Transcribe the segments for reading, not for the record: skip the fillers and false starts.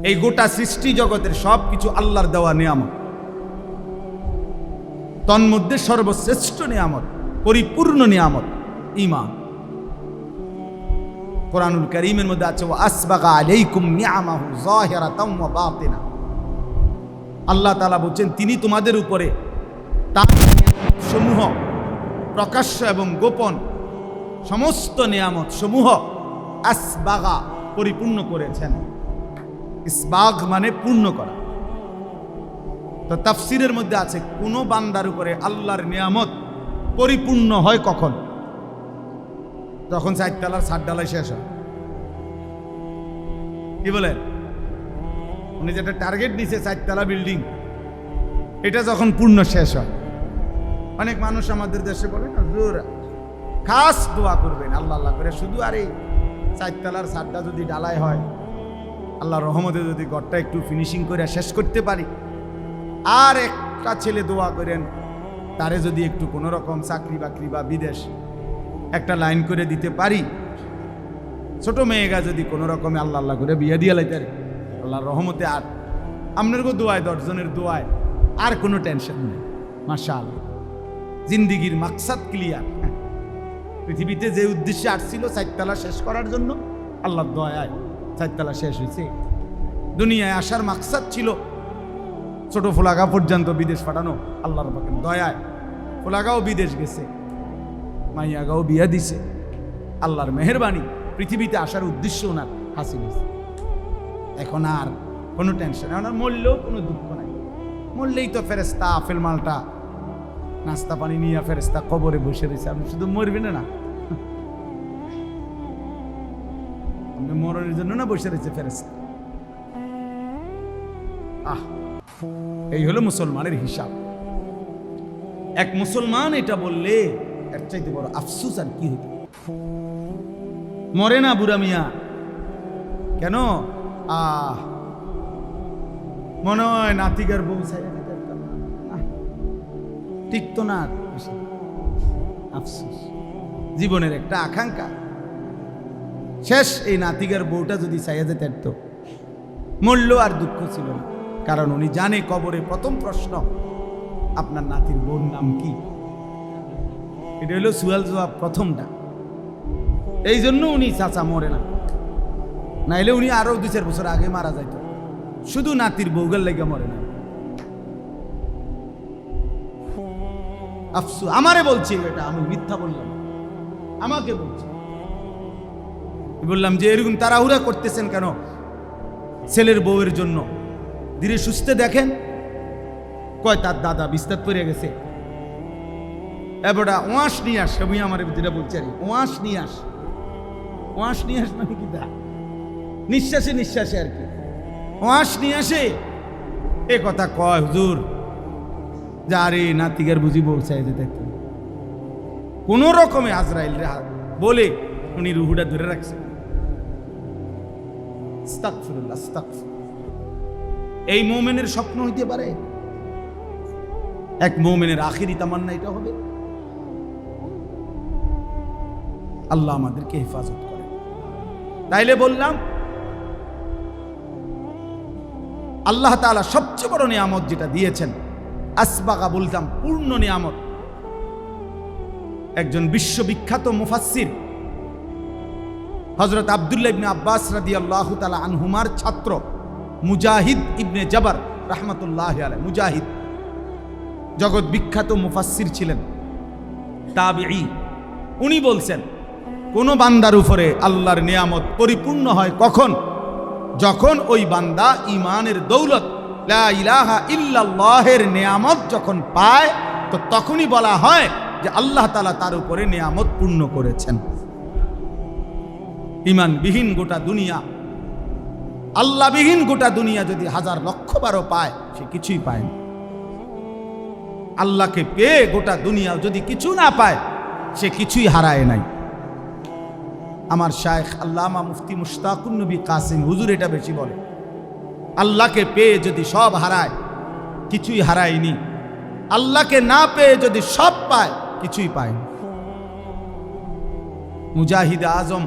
এই গোটা সৃষ্টি জগতের সবকিছু আল্লাহর দেওয়া নিয়ামত, তন্মধ্যে সর্বশ্রেষ্ঠ নিয়ামত, পরিপূর্ণ নিয়ামত ঈমান। কোরআনুল কারীমের মধ্যে আছে ওয়া আসবাগা আলাইকুম নিআমাহু যাহিরাতাম ওয়া বাতিনা। আল্লাহ তাআলা বলেন তিনি তোমাদের উপরে তার সমূহ প্রকাশ্য এবং গোপন সমস্ত নিয়ামত সমূহ আসবাগা পরিপূর্ণ করেছেন। ইসবাগ মানে পূর্ণ করা। তো তাফসীরের মধ্যে আছে কোন বান্দার উপরে আল্লাহর নিয়ামত পরিপূর্ণ হয় কখন? যখন 4 তলার 7 ডালাই শেষ হয়। কি বলেন? উনি যেটা টার্গেট নিছে 4 তলা বিল্ডিং, এটা যখন পূর্ণ শেষ হয়। অনেক মানুষ আমাদের দেশে বলে না হুজুর খাস দোয়া করবেন আল্লাহ আল্লাহ করে, শুধু আর এই 4 তলার 7টা যদি ডালাই হয়, আল্লাহর রহমতে যদি ঘরটা একটু ফিনিশিং করে শেষ করতে পারি, আর একটা ছেলে দোয়া করেন তারে যদি একটু কোনো রকম চাকরি বাকরি বা বিদেশ একটা লাইন করে দিতে পারি, ছোট মেয়েগা যদি কোনো রকমে আল্লাহ আল্লাহ করে বিয়ে দিয়ে লাইতে পারি, আল্লাহর রহমতে আর আপনার দোয়ায় 10 জনের দোয়ায় আর কোনো টেনশন নেই। মাশাআল্লাহ, জিন্দিগির মাকসাদ ক্লিয়ার। পৃথিবীতে যে উদ্দেশ্যে আসছিল 4 তলা শেষ করার জন্য, আল্লাহর দয়ায় 4 তলা শেষ হয়েছে। দুনিয়ায় আসার মাকসাদ ছিল ছোট ফোলাগা পর্যন্ত বিদেশ পাঠানো, আল্লাহর পাকের দয়ায় ফোলাগাও বিদেশ গেছে, মাইয়াগাও বিয়া দিছে। আল্লাহর মেহেরবানি, পৃথিবীতে আসার উদ্দেশ্য ওনার হাসিল হয়েছে। এখন আর কোনো টেনশন, এখন আর মরলেও কোনো দুঃখ নাই। মরলেই তো ফেরেস্তা আফেল মালটা নাস্তা পানি নিয়ে ফেরেস্তা কবরে বসে রয়েছে। আপনি শুধু মরবেন না, আপনি মরণের জন্য না বসে রয়েছে ফেরেস্তা। এই হলো মুসলমানের হিসাব। এক মুসলমান এটা বললে এর চাইতে বড় আফসোস আর কি হতো? মরে না বুড়া মিয়া কেন? মনে হয় নাতিকার বউ ঠিক তো না। আফসোস, জীবনের একটা আকাঙ্ক্ষা শেষ। এই নাতিকার বউটা যদি চাইয়া যেতে তো মূল্য আর দুঃখ ছিল না, কারণ উনি জানে কবরে প্রথম প্রশ্ন আপনার নাতির বোন নাম কি। এটা হলো সুয়াল জবাব প্রথমটা। এই জন্য উনি চাচা মরে না, নাইলে উনি আরো 2-4 বছর আগে মারা যাইত। শুধু নাতির বউগার লেগে মরে না। আফসোস, আমারে বলছি এটা, আমি মিথ্যা বললাম, আমাকে বলছি। বললাম যে এরকম তাড়াহুড়া করতেছেন কেন ছেলের বউয়ের জন্য? ধীরে সুস্থে দেখেন। কয় তার দাদা বিস্তার পড়ে গেছে, এবারটা ওয়াশ নিয়ে আস। আমি আমার যেটা বলছি আর ওয়াশ নিয়ে আস। ওয়াশ নিয়ে আস মানে কি? দা নিঃশ্বাসে নিঃশ্বাসে আর কি ওয়াশ নিয়ে আসে। এ কথা কয় হুজুর যারে নাতিগার বুঝি বউ চাই যে দেখতে কোন রকমে আজরাইল বলে উনি রুহুটা ধরে রাখছে। আস্তাগফিরুল্লাহ, আস্তাগফিরুল্লাহ। এই মুমিনের স্বপ্ন হইতে পারে? এক মুমিনের আখিরি তামান্না এটা হবে। আল্লাহ আমাদেরকে হেফাজত করে। তাইলে বললাম আল্লাহ তাআলা সবচেয়ে বড় নিয়ামত যেটা দিয়েছেন, আসবাগা বলতাম পূর্ণ নিয়ামত। একজন বিশ্ববিখ্যাত মুফাসসির হযরত আব্দুল্লাহ ইবনে আব্বাস রাদিয়াল্লাহু তাআলা আনহুমার ছাত্র মুজাহিদ ইবনে জবর রাহমাতুল্লাহি আলাইহি, মুজাহিদ জগৎ বিখ্যাত মুফাসসির ছিলেন, তাবিঈ। উনি বলছেন কোন বান্দার উপরে আল্লাহর নিয়ামত পরিপূর্ণ হয় কখন? যখন ওই বান্দা ঈমানের দৌলত লা ইলাহা ইল্লাল্লাহের নিয়ামত যখন পায়, তো তখনই বলা হয় যে আল্লাহ তাআলা তার উপরে নিয়ামত পূর্ণ করেছেন। ঈমানবিহীন গোটা দুনিয়া, আল্লাহবিহীন গোটা দুনিয়া যদি 1000 লক্ষ বারও পায়, সে কিছুই পায় না। আল্লাহকে পেয়ে গোটা দুনিয়া যদি কিছু না পায়, সে কিছুই হারায় নাই। আমার শায়েখ আল্লামা মুফতি মুশতাকুন নবী কাসিম হুজুর এটা বেশি বলে, আল্লাহকে পেয়ে যদি সব হারায়, কিছুই হারায়নি। আল্লাহকে না পেয়ে যদি সব পায়, কিছুই পায় না। মুজাহিদ আজম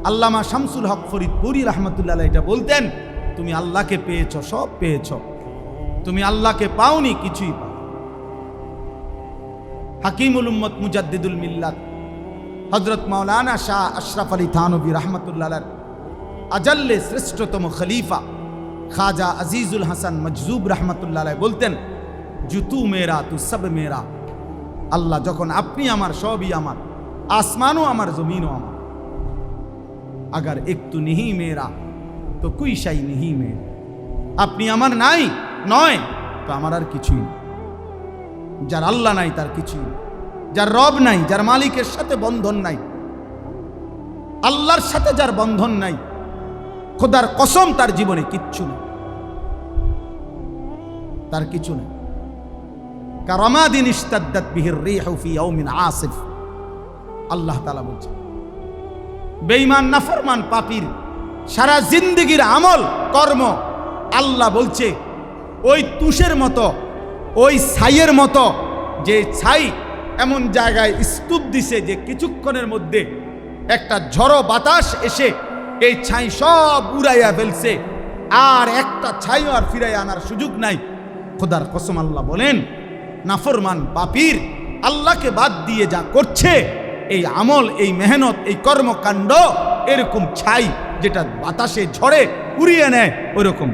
আল্লামা শামসুল হক ফরিদপুরি রাহমাতুল্লাহ আলাইহি এটা বলতেন, তুমি আল্লাহকে পেয়েছ, সব পেয়েছ। তুমি আল্লাহকে পাওনি, কিছুই পাও। হাকিমুল উম্মত মুজাদ্দিদুল মিল্লাত হযরত মাওলানা শাহ আশরাফ আলী থানভী রাহমাতুল্লাহ আলাইহি আজাল্লে শ্রেষ্ঠতম খলিফা খাজা আজিজুল হাসান মজজুব রাহমাতুল্লাহ আলাইহি বলতেন, জুতু মেরা তু সব মেরা। আল্লাহ যখন আপনি আমার, সবই আমার, আসমানও আমার, জমিনও আমার। আগার একটু নিহি মেরা তো কুই শাই নিহি মেরা। আপনি আমার নাই নয় তো আমার আর কিছুই নেই। যার আল্লাহ নাই তার কিছুই নেই, যার রব নাই, যার মালিকের সাথে বন্ধন নাই, আল্লাহর সাথে যার বন্ধন নাই, খোদার কসম তার জীবনে কিচ্ছু নেই, তার কিছু নেই। কারামাদিন ইশতাদ্দাত বিহির রিহু ফি ইয়াউমিন আসিফ। আল্লাহ তাআলা বলছেন, বেঈমান নাফরমান পাপীর সারা জিন্দেগীর আমল কর্ম আল্লাহ বলছে ওই তুষের মতো, ওই ছাইয়ের মতো, যে ছাই এমন জায়গায় স্তূপ দিছে যে কিছুক্ষণের মধ্যে একটা ঝড়ো বাতাস এসে এই ছাই সব উড়াইয়া ফেলছে, আর একটা ছাইও আর ফিরাইয়া আনার সুযোগ নাই। খোদার কসম আল্লাহ বলেন, নাফরমান পাপীর আল্লাহকে বাদ দিয়ে যা করছে, এই আমল, এই মেহনত, এই কর্মকাণ্ড এরকম ছাই যেটা বাতাসে ঝড়ে উড়িয়ে নেয় ওরকম।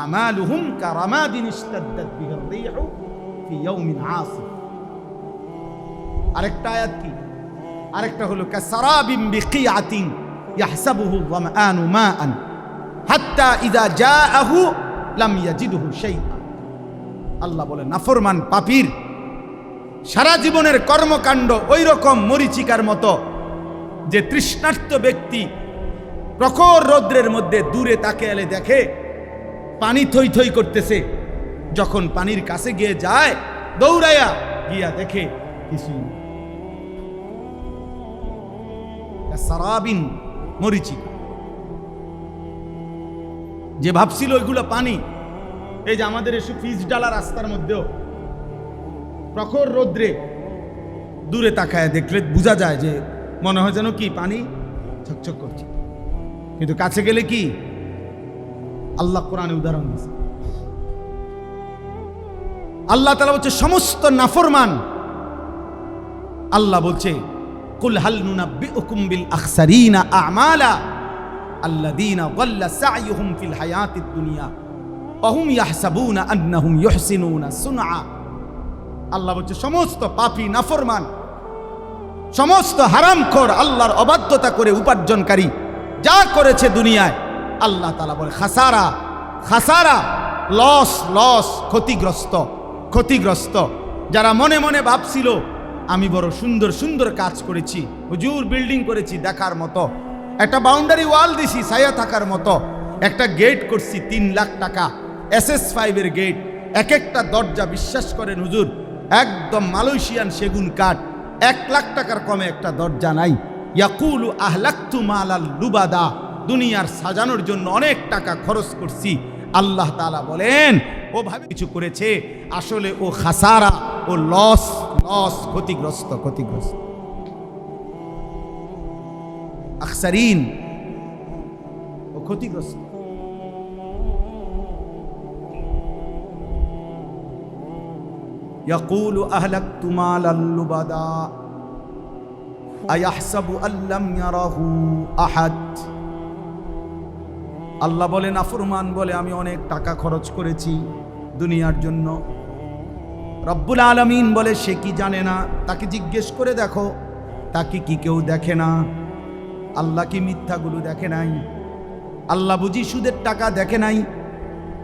আমালুহুম কারামাদিন ইশতাদ্দাত বিহির রিহু ফি ইয়াউমিন আসিফ। আরেকটা আয়াত কি? আরেকটা হলো কাসারাবিন বিকিয়াতিন ইয়াহসাবুহু যামআনু মাআন হাত্তা ইযা জাআহু লাম ইয়াজিদহু শাইআ। আল্লাহ বলেন, নাফরমান পাপীর সারা জীবনের কর্মকাণ্ড ওই রকম মরিচিকার মতো, যে তৃষ্ণার্ত ব্যক্তি প্রখর রৌদ্রের মধ্যে দূরে তাকিয়ে দেখে পানি থই থই করতেছে, যখন পানির কাছে গিয়ে যায় দৌড়াইয়া গিয়া দেখে কিছুই না। সারাবিন মরিচিকা, যে ভাবছিল ওইগুলো পানি, এই যে আমাদের এসব ফিজ ডালা রাস্তার মধ্যেও প্রখর রৌদ্রে দূরে তাকায় দেখলে বোঝা যায় যে মনে হয় যেন কি পানি ঝকঝক করছে, কিন্তু কাছে গেলে কি? আল্লাহ কোরআনে উদাহরণ দিয়েছে। আল্লাহ তাআলা বলছে সমস্ত নাফরমান, আল্লাহ বলছে কুল হাল নুনাব্বিউকুম বিল আখসারিনা আমালা আল্লাযীনা যাল্লা সা'য়ুহুম ফিল হায়াতিদ দুনিয়া ওয়া হুম ইয়াহসাবুনা আন্নাহুম ইউহসিনুনা সুনআ। আল্লাহ বলছে সমস্ত পাপী নাফরমান, সমস্ত হারামখোর, আল্লাহর অবাধ্যতা করে উপার্জনকারী যা করেছে দুনিয়ায়, আল্লাহ তাআলা বলে খাসারা, খাসারা, লস, লস, ক্ষতিগ্রস্ত, ক্ষতিগ্রস্ত। যারা মনে মনে ভাবছিল আমি বড় সুন্দর সুন্দর কাজ করেছি, হুজুর বিল্ডিং করেছি দেখার মতো, একটা বাউন্ডারি ওয়াল দিছি ছায়া থাকার মতো, একটা গেট করছি 3 লাখ টাকা SS5 এর গেট, এক একটা দরজা বিশ্বাস করেন হুজুর একদম মালয়েশিয়ান সেগুন কাঠ, 1 লাখ টাকার কমে একটা দরজা নাই। ইয়াকুলু আহলাকতু মালাল লুবাদা, দুনিয়ার সাজানোর জন্য অনেক টাকা খরচ করছি। আল্লাহ তাআলা বলেন ও ভাবে কিছু করেছে, আসলে ও খাসারা, ও লস, লস, ক্ষতিগ্রস্ত, ক্ষতিগ্রস্ত। আখসারিন, ও ক্ষতিগ্রস্ত। ইয়াকুলু আহলাকতু মালাল লুবাদা আয়াহসাবু আল্লাম ইয়ারাহু আহাদ। আল্লাহ বলেন, নাফরমান বলে আমি অনেক টাকা খরচ করেছি দুনিয়ার জন্য। রব্বুল আলামিন বলে সে কি জানে না? তাকে জিজ্ঞেস করে দেখো, তাকে কি কেউ দেখে না? আল্লাহ কি মিথ্যাগুলো দেখে নাই? আল্লাহ বুঝি সুদের টাকা দেখে নাই?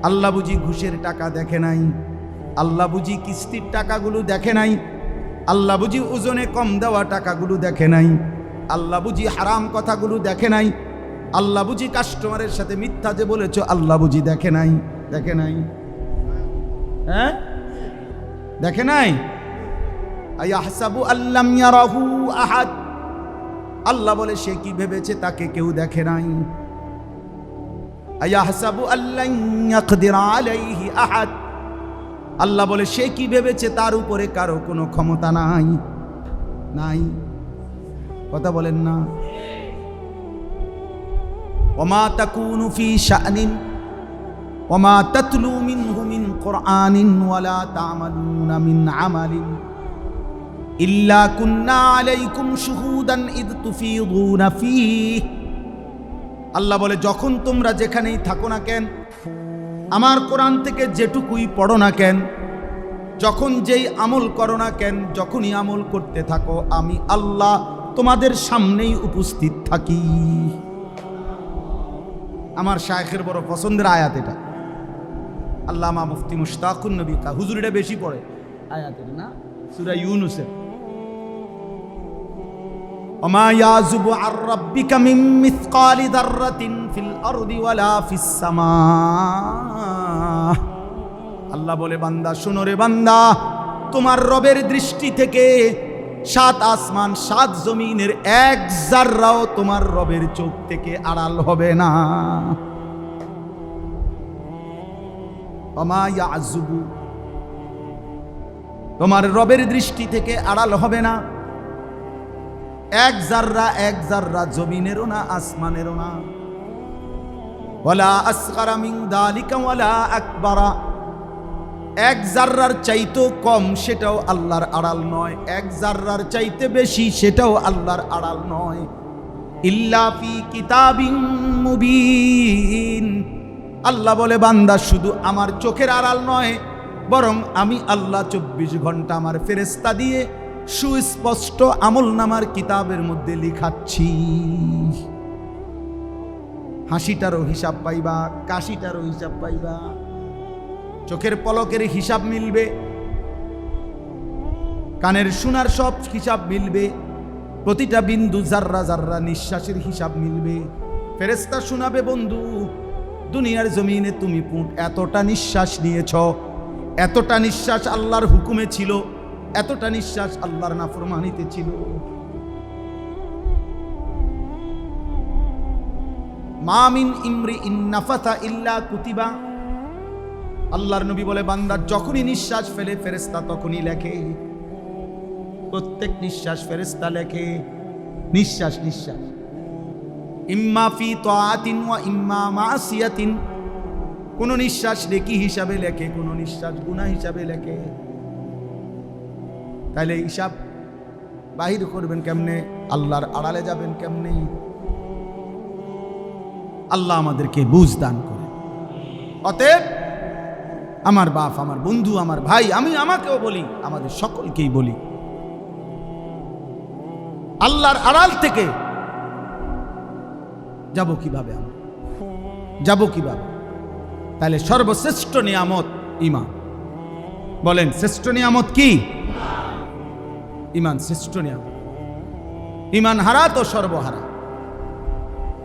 আল্লাহ বুঝি ঘুষের টাকা দেখে নাই? আল্লাহ বুঝি কিস্তির টাকাগুলো দেখে নাই? আল্লাহ বুঝি ওজনে কম দেওয়া টাকাগুলো দেখে নাই? আল্লাহ বুঝি হারাম কথাগুলো দেখে নাই? আল্লাহ বুঝি কাস্টমারের সাথে মিথ্যা যে বলেছ আল্লাহ বুঝি দেখে নাই? দেখে নাই? হ্যাঁ, দেখে নাই? আয়াহসাবু আল্লাম ইয়ারাহু আহাদ। আল্লাহ বলে সে কি ভেবেছে তাকে কেউ দেখে নাই? আয়াহসাবু আল্লান ইয়াকদির আলাইহি আহাদ। আল্লাহ বলে সে কি ভেবেছে তার উপরে কারো কোনো ক্ষমতা নাই? নাই। কথা বলেন না? ওমা তাকুনু ফি শানিন ওমা তাতলু মিনহু মিন কুরআনিন ওয়ালা তা'মালুনা মিন আমালিন ইল্লা কুন্না আলাইকুম শুহুদান ইদ তুফিদুনা ফীহি। আল্লাহ বলে, যখন তোমরা যেখানেই থাকো না কেন, আমার কোরআন থেকে যেটুকুই পড়ো না কেন, যখন যেই আমল করো না কেন, যখনই আমল করতে থাকো, আমি আল্লাহ তোমাদের সামনেই উপস্থিত থাকি। আমার শায়েখের বড় পছন্দের আয়াত এটা। আল্লামা মুফতি মুশতাকুন নবী হুজুর এটা বেশি পড়ে আয়াতের না, সূরা ইউনূসের। ওমা ইয়াযুবু আর রাব্বিকা মিন মিসকালি যাররাতিন ফিল আরদি ওয়ালা ফিস সামা। আল্লাহ বলে, বান্দা শোনো রে বান্দা, তোমার রবের দৃষ্টি থেকে 7 আসমান 7 জমিনের এক জাররাও তোমার রবের চোখ থেকে আড়াল হবে না। ওমা ইয়াযুবু, তোমার রবের দৃষ্টি থেকে আড়াল হবে না এক জাররা জমিনেরও না আসমানেরও না। ওয়ালা আসগারা মিন যালিকা ওয়ালা আকবারা, এক জাররার চাইতেও কম সেটাও আল্লাহর আড়াল নয়, এক জাররার চাইতে বেশি সেটাও আল্লাহর আড়াল নয়। ইল্লা ফি কিতাবিন মুবিন। আল্লাহ বলে, বান্দা শুধু আমার চোখের আড়াল নয়, বরং আমি আল্লাহ 24 ঘন্টা আমার ফেরেশতা দিয়ে সুস্পষ্ট আমলনামার কিতাবের মধ্যে লিখাচ্ছি। হাসিটারও হিসাব পাইবা, কাশিটারও হিসাব পাইবা, চোখের পলকের হিসাব মিলবে, কানের শোনার সব হিসাব মিলবে, প্রতিটা বিন্দু জাররা জাররা নিঃশ্বাসের হিসাব মিলবে। ফেরেশতা শোনাবে, বন্ধু দুনিয়ার জমিনে তুমি এতটা নিঃশ্বাস নিয়েছ, এতটা নিঃশ্বাস আল্লাহর হুকুমে ছিল, এতটা নিঃশ্বাস আল্লাহর নাফরমানিতে ছিল। মা মিন ইমরিইন নাফাসা ইল্লা কুতিবা। আল্লাহর নবী বলে, বান্দা যখনই নিঃশ্বাস ফেলে ফেরেশতা তখনই লেখে, প্রত্যেক নিঃশ্বাস ফেরেশতা লেখে। নিঃশ্বাস নিঃশ্বাস ইম্মা ফি তাআতিন ওয়া ইম্মা মাসিয়াতিন, কোন নিঃশ্বাস নেকি হিসাবে লেখে, কোন নিঃশ্বাস গুনাহ হিসাবে লেখে। তাহলে হিসাব বাহির করবেন কেমনে, আল্লাহর আড়ালে যাবেন কেমনে? আল্লাহ আমাদেরকে বুঝ দান করে। অতএব আমার বাপ, আমার বন্ধু, আমার ভাই, আমি আমাকেও বলি, আমাদের সকলকেই বলি, আল্লাহর আড়াল থেকে যাব কিভাবে, আমরা যাব কিভাবে? তাহলে সর্বশ্রেষ্ঠ নিয়ামত ঈমান। বলেন, শ্রেষ্ঠ নিয়ামত কি? ঈমান শ্রেষ্ঠ নিয়ামত। ঈমান হারা তো সর্বহারা।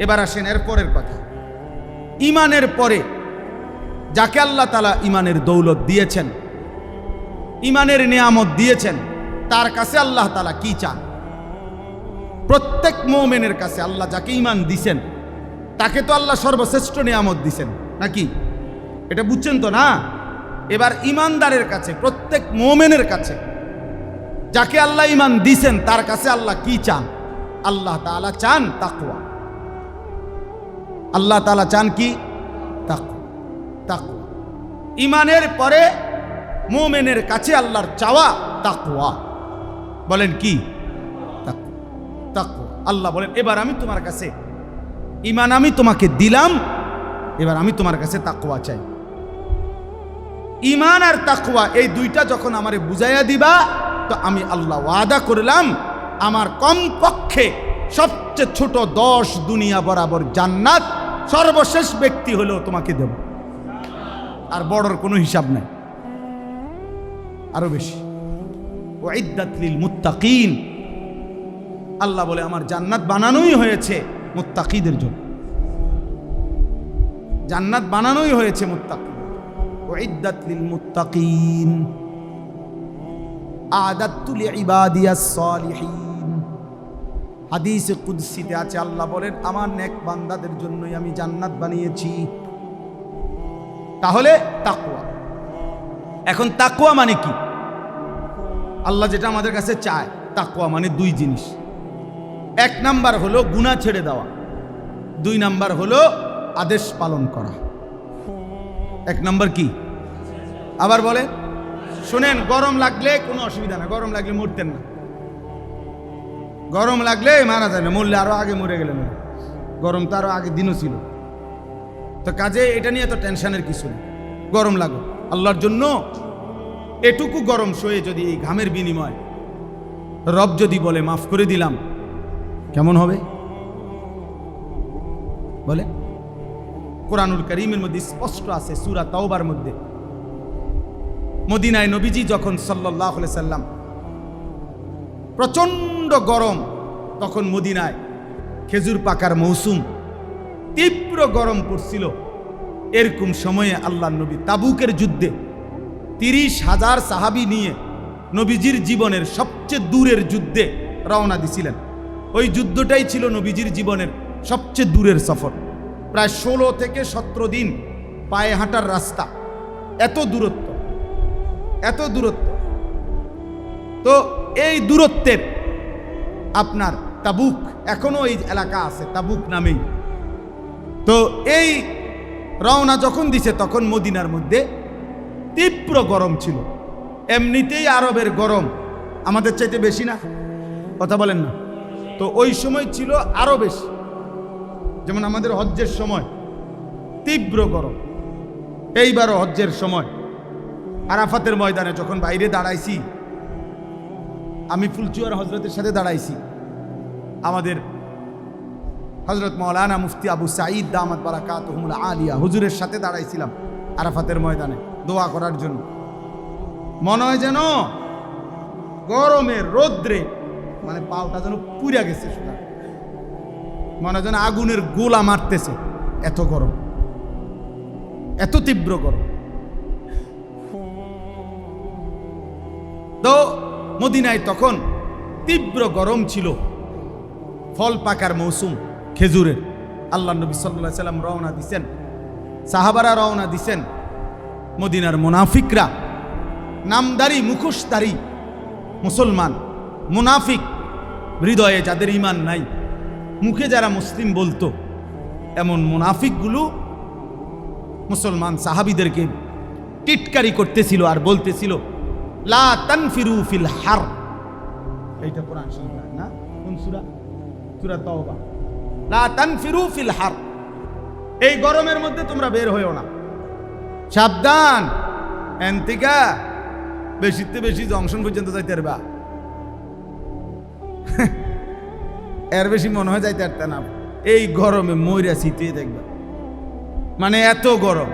এবার আসেন এর পরের কথা। ঈমানের পরে যাকে আল্লাহ তাআলা ঈমানের দৌলত দিয়েছেন, ঈমানের নিয়ামত দিয়েছেন, তার কাছে আল্লাহ তাআলা কি চান? প্রত্যেক মুমিনের কাছে আল্লাহ যাকে ঈমান দিয়েছেন তাকে তো আল্লাহ সর্বশ্রেষ্ঠ নিয়ামত দিয়েছেন, নাকি? এটা বুঝছেন তো না? এবার ঈমানদারের কাছে, প্রত্যেক মুমিনের কাছে যাকে আল্লাহ ঈমান দিয়েছেন তার কাছে আল্লাহ কি চান? আল্লাহ তাআলা চান তাকওয়া। আল্লাহ তাআলা চান কি? তাকওয়া। তাকওয়া। ঈমানের পরে মুমিনের কাছে আল্লাহর চাওয়া তাকওয়া। বলেন কি? তাকওয়া। তাকওয়া। আল্লাহ বলেন, এবার আমি তোমার কাছে ঈমান আমি তোমাকে দিলাম, এবার আমি তোমার কাছে তাকওয়া চাই। ঈমান আর তাকওয়া এই দুইটা যখন আমারে বুঝাইয়া দিবা, তো আমি আল্লাহ ওয়াদা করলাম আমার কমপক্ষে সবচেয়ে ছোট 10 দুনিয়া বরাবর জান্নাত সর্বশেষ ব্যক্তি হলেও তোমাকে দেব। আর বড়র কোনো হিসাব নাই, আরো বেশি। উইদ্দাত লিল মুত্তাকিন। আল্লাহ বলে, আমার জান্নাত বানানোই হয়েছে মুত্তাকিদের জন্য। জান্নাত বানানোই হয়েছে মুত্তাকি। উইদ্দাত লিল মুত্তাকিন আ'দাতু লিইবাদিয়াস সালিহিন। হাদিসে কুদসিতে আছে, আল্লাহ বলেন, আমার নেক বান্দাদের জন্যই আমি জান্নাত বানিয়েছি। তাহলে তাকওয়া। এখন তাকওয়া মানে কি? আল্লাহ যেটা আমাদের কাছে চায়, তাকওয়া মানে 2 জিনিস। 1 নাম্বার হলো গুনাহ ছেড়ে দেওয়া। 2 নাম্বার হলো আদেশ পালন করা। 1 নাম্বার কি? আবার বলে শুনেন, গরম লাগলে কোনো অসুবিধা না, গরম লাগলে মরতেন না, গরম লাগলে মারা যায় না, মরলে আরো আগে মরে গেলেন, গরম তো আরো আগে দিনও ছিল, তো কাজে এটা নিয়ে তো টেনশনের কিছু নেই। গরম লাগো আল্লাহর জন্য, এটুকু গরম সয়ে যদি এই ঘামের বিনিময় রব যদি বলে মাফ করে দিলাম, কেমন হবে বলে? কোরআনুল কারীমের মধ্যে স্পষ্ট আছে, সূরা তাওবার মধ্যে, মদিনায় নবীজি যখন সাল্লাল্লাহু আলাইহি সাল্লাম, প্রচন্ড গরম, তখন মদিনায় খেজুর পাকার মৌসুম, তীব্র গরম পড়ছিল। এরকম সময়ে আল্লাহর নবী তাবুকের যুদ্ধে 30,000 সাহাবী নিয়ে নবীজির জীবনের সবচেয়ে দূরের যুদ্ধে রওনা দিছিলেন। ওই যুদ্ধটাই ছিল নবীজির জীবনের সবচেয়ে দূরের সফর, প্রায় 16 থেকে 17 দিন পায়ে হাঁটার রাস্তা, এত দূরত্ব, এত দূরত্ব। তো এই দূরত্বের আপনার তাবুক, এখনো এই এলাকা আছে তাবুক নামেই। তো এই রওনা যখন দিছে তখন মদিনার মধ্যে তীব্র গরম ছিল। এমনিতেই আরবের গরম আমাদের চাইতে বেশি না, কথা বলেন না? তো ওই সময় ছিল আরো বেশি, যেমন আমাদের হজ্জের সময় তীব্র গরম। এইবারও হজ্জের সময় আরাফাতের ময়দানে যখন বাইরে দাঁড়াইছি, আমি ফুলচুয়ার হজরতের সাথে দাঁড়াইছি, আমাদের হজরত মাওলানা মুফতি আবু সাঈদ দামাত বারাকাতুহুল আলিয়া হুজুরের সাথে দাঁড়াইছিলাম আরাফাতের ময়দানে দোয়া করার জন্য। মনে হয় যেন গরমের রৌদ্রে মানে পাওটা যেন পুড়ে গেছে, সুতরাং মনে হয় যেন আগুনের গোলা মারতেছে, এত গরম, এত তীব্র গরম। তো মদিনায় তখন তীব্র গরম ছিল, ফল পাকার মৌসুম খেজুরের। আল্লাহ নবী সাল্লাল্লাহু আলাইহি সাল্লাম রওনা দিছেন, সাহাবারা রওনা দিছেন। মদিনার মুনাফিকরা, নামদারি মুখোশধারী মুসলমান, মুনাফিক, হৃদয়ে যাদের ঈমান নাই, মুখে যারা মুসলিম বলতো, এমন মুনাফিকগুলো মুসলমান সাহাবীদেরকে টিটকারি করতেছিল আর বলতেছিল, লা তানফিরু ফিল হার। এইটা কোরআন শরীফ না, কোন সূরা? সূরা তাওবা। লা তানফিরু ফিল হার, এই গরমের মধ্যে তোমরা বের হইও না, সাবধান, এনতিকা বেশিতে বেশি জংশন পর্যন্ত যাইতে পারবা, এর বেশি মনে হয় যাইতে পারতে না। এই গরমে মইরা শীতে দেখবা, মানে এত গরম।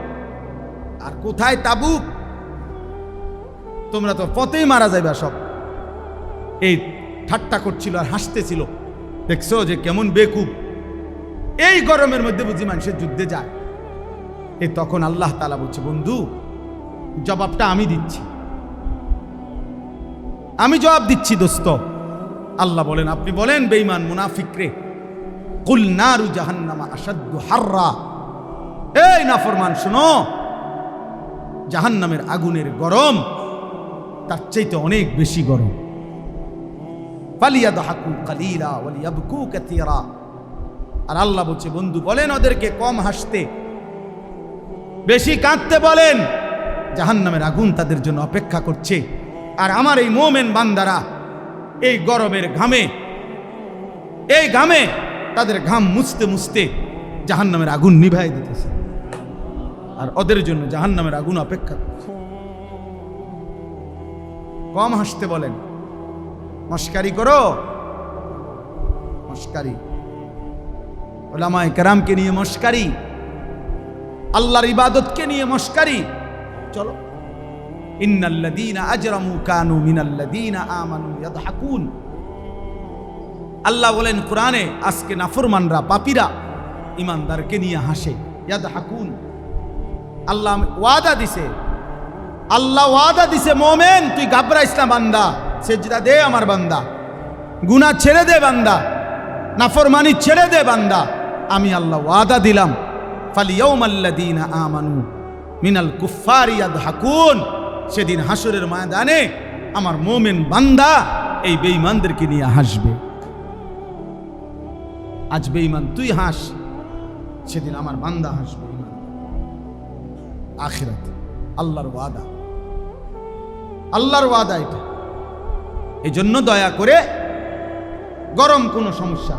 আর কোথায় তাবুক, তোমরা তো পথেই মারা যাইবা সব। এই ঠাট্টা করছিল আর হাসতেছিল, দেখছো যে কেমন বেকুব, এই গরমের মধ্যে বুঝি মানুষের যুদ্ধে যায়। এই তখন আল্লাহ তাআলা বলছে, বন্ধু জবাবটা আমি দিচ্ছি, আমি জবাব দিচ্ছি দোস্ত। আল্লাহ বলেন, আপনি বলেন বেঈমান মুনাফিকরে, কুল নারু জাহান্নামা আশাদ্দু হাররা, এই নাফরমান শোনো, জাহান্নামের আগুনের গরম তার চাইতে অনেক বেশি গরম। ফালিয়াদহাকু কালিলা ওয়ালিয়াবকু কাসীরা। আর আল্লাহ বলছে, বন্ধু বলেন ওদেরকে কম হাসতে, বেশি কাঁদতে বলেন, জাহান্নামের আগুন তাদের জন্য অপেক্ষা করছে। আর আমার এই মুমিন বান্দারা এই গরমের ঘামে, এই ঘামে তাদের ঘাম মুছতে মুছতে জাহান্নামের আগুন নিভাই দিতেছে, আর ওদের জন্য জাহান্নামের আগুন অপেক্ষা করছে। কম হাসতে বলেন, মস্কারি করো, মস্কারি, উলামায়ে কেরামকে নিয়ে মস্কারি, আল্লাহর ইবাদতকে নিয়ে মস্কারি, চলো। ইন্নাল্লাযীনা আজরামু কানু মিনাল্লাযীনা আমানু ইয়াদহাকুন। আল্লাহ বলেন কোরআনে, আজকে নাফরমানরা, পাপীরা ঈমানদারকে নিয়ে হাসে, ইয়াদহাকুন। আল্লাহ ওয়াদা দিছে, আল্লাহ ওয়াদা দিছে, মোমেন তুই ঘাবড়াইস না বান্দা, সেজদা দে আমার বান্দা, গুনাহ ছেড়ে দে বান্দা, নাফরমানি ছেড়ে দে বান্দা, আমি আল্লাহ ওয়াদা দিলাম, ফালিয়াউমাল্লাযীনা আমানু মিনাল কুফফারি ইয়াদহাকুন। সেদিন হাসরের ময়দানে আমার মোমেন বান্দা এই বেঈমানদেরকে নিয়ে হাসবে। আজ বেঈমান তুই হাস, সেদিন আমার বান্দা হাসবে। আখিরাত আল্লাহর ওয়াদা, আল্লাহর ওয়াদা এটা। এই জন্য দয়া করে গরম কোনো সমস্যা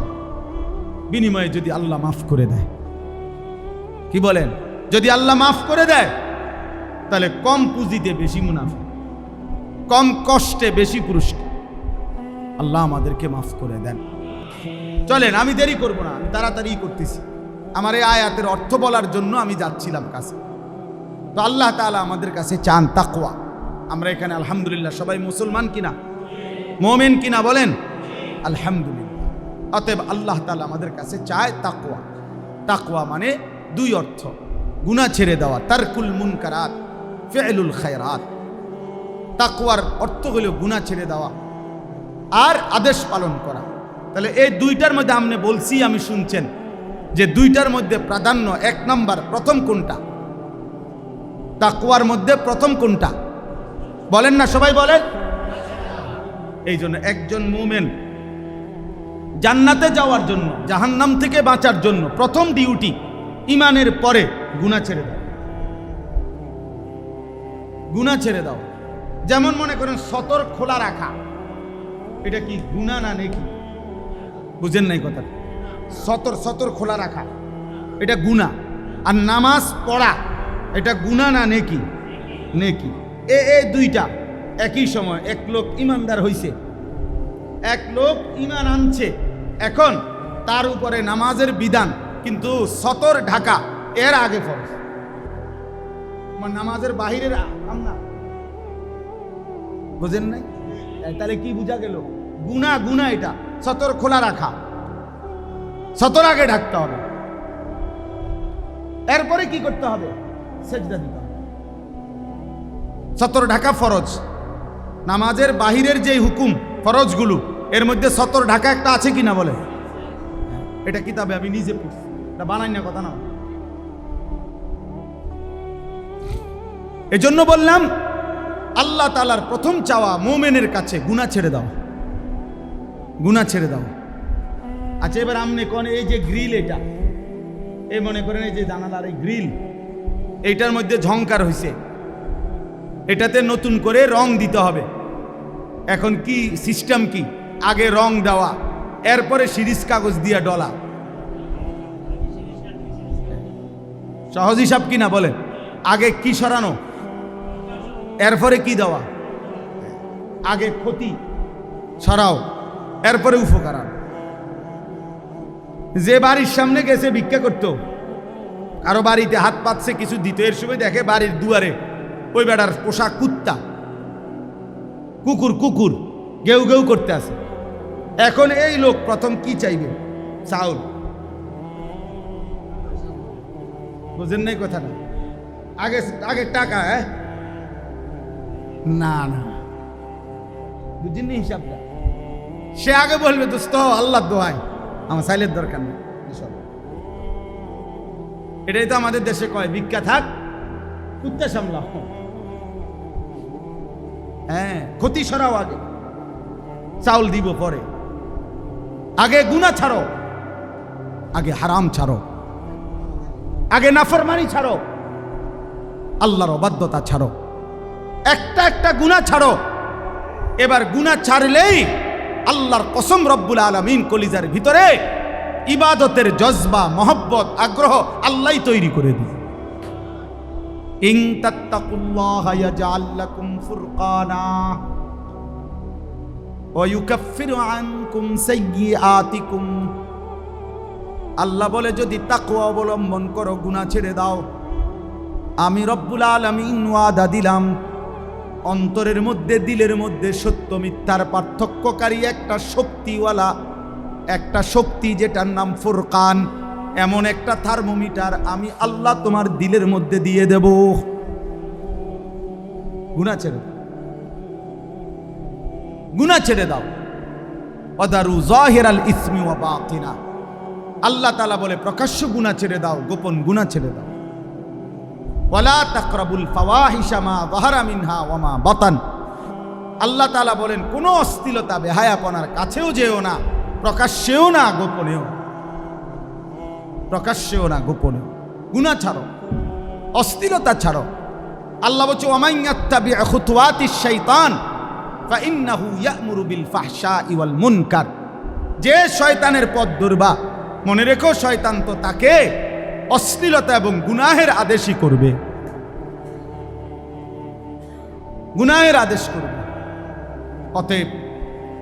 বিনিময়ে যদি আল্লাহ মাফ করে দেয়, কি বলেন, যদি আল্লাহ মাফ করে দেয় তাহলে কম পুঁজিতে বেশি মুনাফা, কম কষ্টে বেশি পুরস্কার। আল্লাহ আমাদেরকে মাফ করে দেন। চলেন, আমি দেরি করব না, আমি তাড়াতাড়ি করতেছি। আমার এই আয়াতের অর্থ বলার জন্য আমি যাচ্ছিলাম কাছে। তো আল্লাহ তাআলা আমাদের কাছে চান তাকওয়া। আমরা এখানে আলহামদুলিল্লাহ সবাই মুসলমান কিনা, মুমিন কিনা বলেন? আলহামদুলিল্লাহ। অতএব আল্লাহ তাআলা আমাদের কাছে চায় তাকওয়া। তাকওয়া মানে দুই অর্থ, গুনাহ ছেড়ে দেওয়া, তারকুল মুনকারাত, ফি'লুল খায়রাত। তাকওয়ার অর্থ হলো গুনাহ ছেড়ে দেওয়া আর আদেশ পালন করা। তাহলে এই দুইটার মধ্যে আপনি বলছি, আমি শুনছেন যে দুইটার মধ্যে প্রাধান্য, এক নাম্বার প্রথম কোনটা? তাকওয়ার মধ্যে প্রথম কোনটা বলেন না, সবাই বলেন। এই জন্য একজন মুমিন জান্নাতে যাওয়ার জন্য, জাহান্নাম থেকে বাঁচার জন্য প্রথম ডিউটি ঈমানের পরে গুনাহ ছেড়ে দাও। গুনাহ ছেড়ে দাও। যেমন মনে করেন সতর খোলা রাখা, এটা কি গুনাহ না নেকি? বুঝেন নাই কথা? সতর খোলা রাখা এটা গুনাহ, আর নামাজ পড়া এটা গুনাহ না নেকি? নেকি। এই দুইটা একই সময়। এক লোক ইমানদার হইছে, এক লোক ঈমান আনছে, এখন তার উপরে নামাজের বিধান, কিন্তু সতর ঢাকা এর আগে ফরজ। নামাজের বাহিরের না, বুঝেন নাই? তাহলে কি বুঝা গেল? গুনাহ এটা সতর খোলা রাখা, সতর আগে ঢাকতে হবে। এরপরে কি করতে হবে? সেজদা দিতে হবে। সতর ঢাকা ফরজ। নামাজের বাহিরের যে হুকুম ফরজগুলো, এর মধ্যে সতর ঢাকা একটা আছে কিনা বলে? এটা কিতাবে আমি নিজে পড়ছি, এটা বানাই না কথা না। এজন্য বললাম আল্লাহ তাআলার প্রথম চাওয়া মুমিনের কাছে গুনাহ ছেড়ে দাও, গুনাহ ছেড়ে দাও। আচ্ছা, এবার আপনি কোন এই যে গ্রিল, এটা এই মনে করেন এই যে জানালার এই গ্রিল, এইটার মধ্যে ঝংকার হয়েছে, এটাতে নতুন করে রং দিতে হবে। এখন কি সিস্টেম কি? আগে রং দেওয়া, এরপরে সিরিজ কাগজ দিয়া ডলা। সহজ হিসাব কিনা বলেন? আগে কি সরানো, এরপরে কি দেওয়া? আগে ক্ষতি সরাও, এরপরে উপকার আনো। যে বাড়ির সামনে গেছে ভিক্ষা করতো, কারো বাড়িতে হাত পাতছে কিছু দিত, এর সময় দেখে বাড়ির দুয়ারে ওই বেটার পোষা কুত্তা, কুকুর গেউ গেউ করতে আছে। এখন এই লোক প্রথম কি চাইবে? চাউল। বুঝেন নাই কথাটা? আগে টাকা। না বুঝেননি হিসাবটা? সে আগে বলবে দোস্ত আল্লাহ দোহাই, আমার সাইলের দরকার নেই। এটাই তো আমাদের দেশে কয়, ভিক্ষা থাক কুত্তা সামলাও। হ্যাঁ, ক্ষতি সরাও আগে, চাউল দিব পরে। আগে গুনাহ ছাড়ো, আগে হারাম ছাড়ো, আগে নাফরমানি ছাড়ো, আল্লাহর অবাধ্যতা ছাড়ো, একটা গুনাহ ছাড়ো। এবার গুনাহ ছাড়লেই আল্লাহর কসম রব্বুল আলামিন কলিজার ভিতরে ইবাদতের জজবা, মহব্বত, আগ্রহ আল্লাহই তৈরি করে দিবে। ইন তাত্তাকুল্লাহা ইয়াজআল লাকুম ফুরকানা ওয়া ইউকাফফিরু আনকুম সাইয়্যাতিকুম। আল্লাহ বলে যদি তাকওয়া অবলম্বন করো, গুনাহ ছেড়ে দাও, আমি রব্বুল আলামিন ওয়াদা দিলাম অন্তরের মধ্যে, দিলের মধ্যে সত্য মিথ্যার পার্থক্যকারী একটা শক্তিওয়ালা, একটা শক্তি যেটার নাম ফুরকান, এমন একটা থার্মোমিটার আমি আল্লাহ তোমার দিলের মধ্যে দিয়ে দেব। গুনাহ ছেড়ে দাও, গুনাহ ছেড়ে দাও। ওয়াদারু যাহিরাল ইসমি ওয়া বাতিনা। আল্লাহ তাআলা বলে প্রকাশ্য গুনাহ ছেড়ে দাও, গোপন গুনাহ ছেড়ে দাও। ওয়ালা তাকরাবুল ফাওয়াহিশা মা যাহারা মিনহা ওয়া মা বাতান। আল্লাহ তাআলা বলেন কোনো অশ্লীলতা, বেহায়াপনার কাছেও যেও না, প্রকাশ্যেও না, গোপনেও। প্রকাশ্যেও না গোপনেও। গুনাহ ছাড়ো, অশ্লীলতা ছাড়ো। আল্লাহ বলছে ওয়ামান ইয়াত্তাবি' খুতুওয়াতিশ শাইতান ফাইন্নাহু ইয়া'মুরু বিল ফাহশাই ওয়াল মুনকার। যে শয়তানের পথ ধরবা, মনে রেখো শয়তান তো তাকে অশ্লীলতা এবং গুনাহের আদেশই করবে, গুনাহের আদেশ করবে। অতএব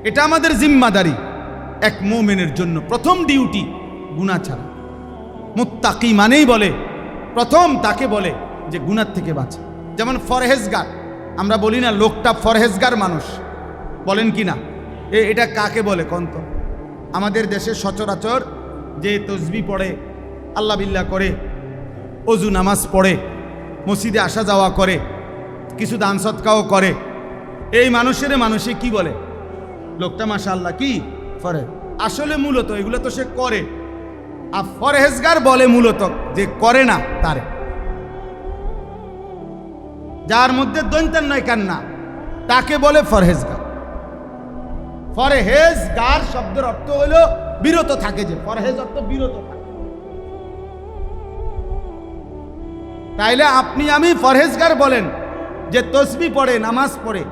এটা আমাদের জিম্মাদারি, এক মুমিনের জন্য প্রথম ডিউটি গুনাহ ছাড়া। মুত্তাকি মানেই বলে প্রথম তাকে বলে যে গুনাহ থেকে বাঁচে। যেমন ফরহেজগার, আমরা বলি না লোকটা ফরহেজগার মানুষ, বলেন কি না? এটা কাকে বলে কন্ত? আমাদের দেশে সচরাচর যে তসবিহ পড়ে, আল্লাহ বিল্লাহ করে, অজু নামাজ পড়ে, মসজিদে আসা যাওয়া করে, কিছু দান সৎকাও করে, এই মানুষে কি বলে? লোকটা মাশাআল্লাহ কি ফরে। আসলে মূলত এগুলো তো সে করে, আর ফরহেজগার বলে মূলত যে করে না তারে, যার মধ্যে দৈন্তান নয় কান্না, তাকে বলে ফরহেজগার। ফরহেজগার শব্দের অর্থ হলো বিরত থাকে, যে ফরহেজ অর্থ বিরত থাকে। তাইলে আপনি আমি ফরহেজগার বলেন যে তসবিহ পড়ে, নামাজ পড়ে,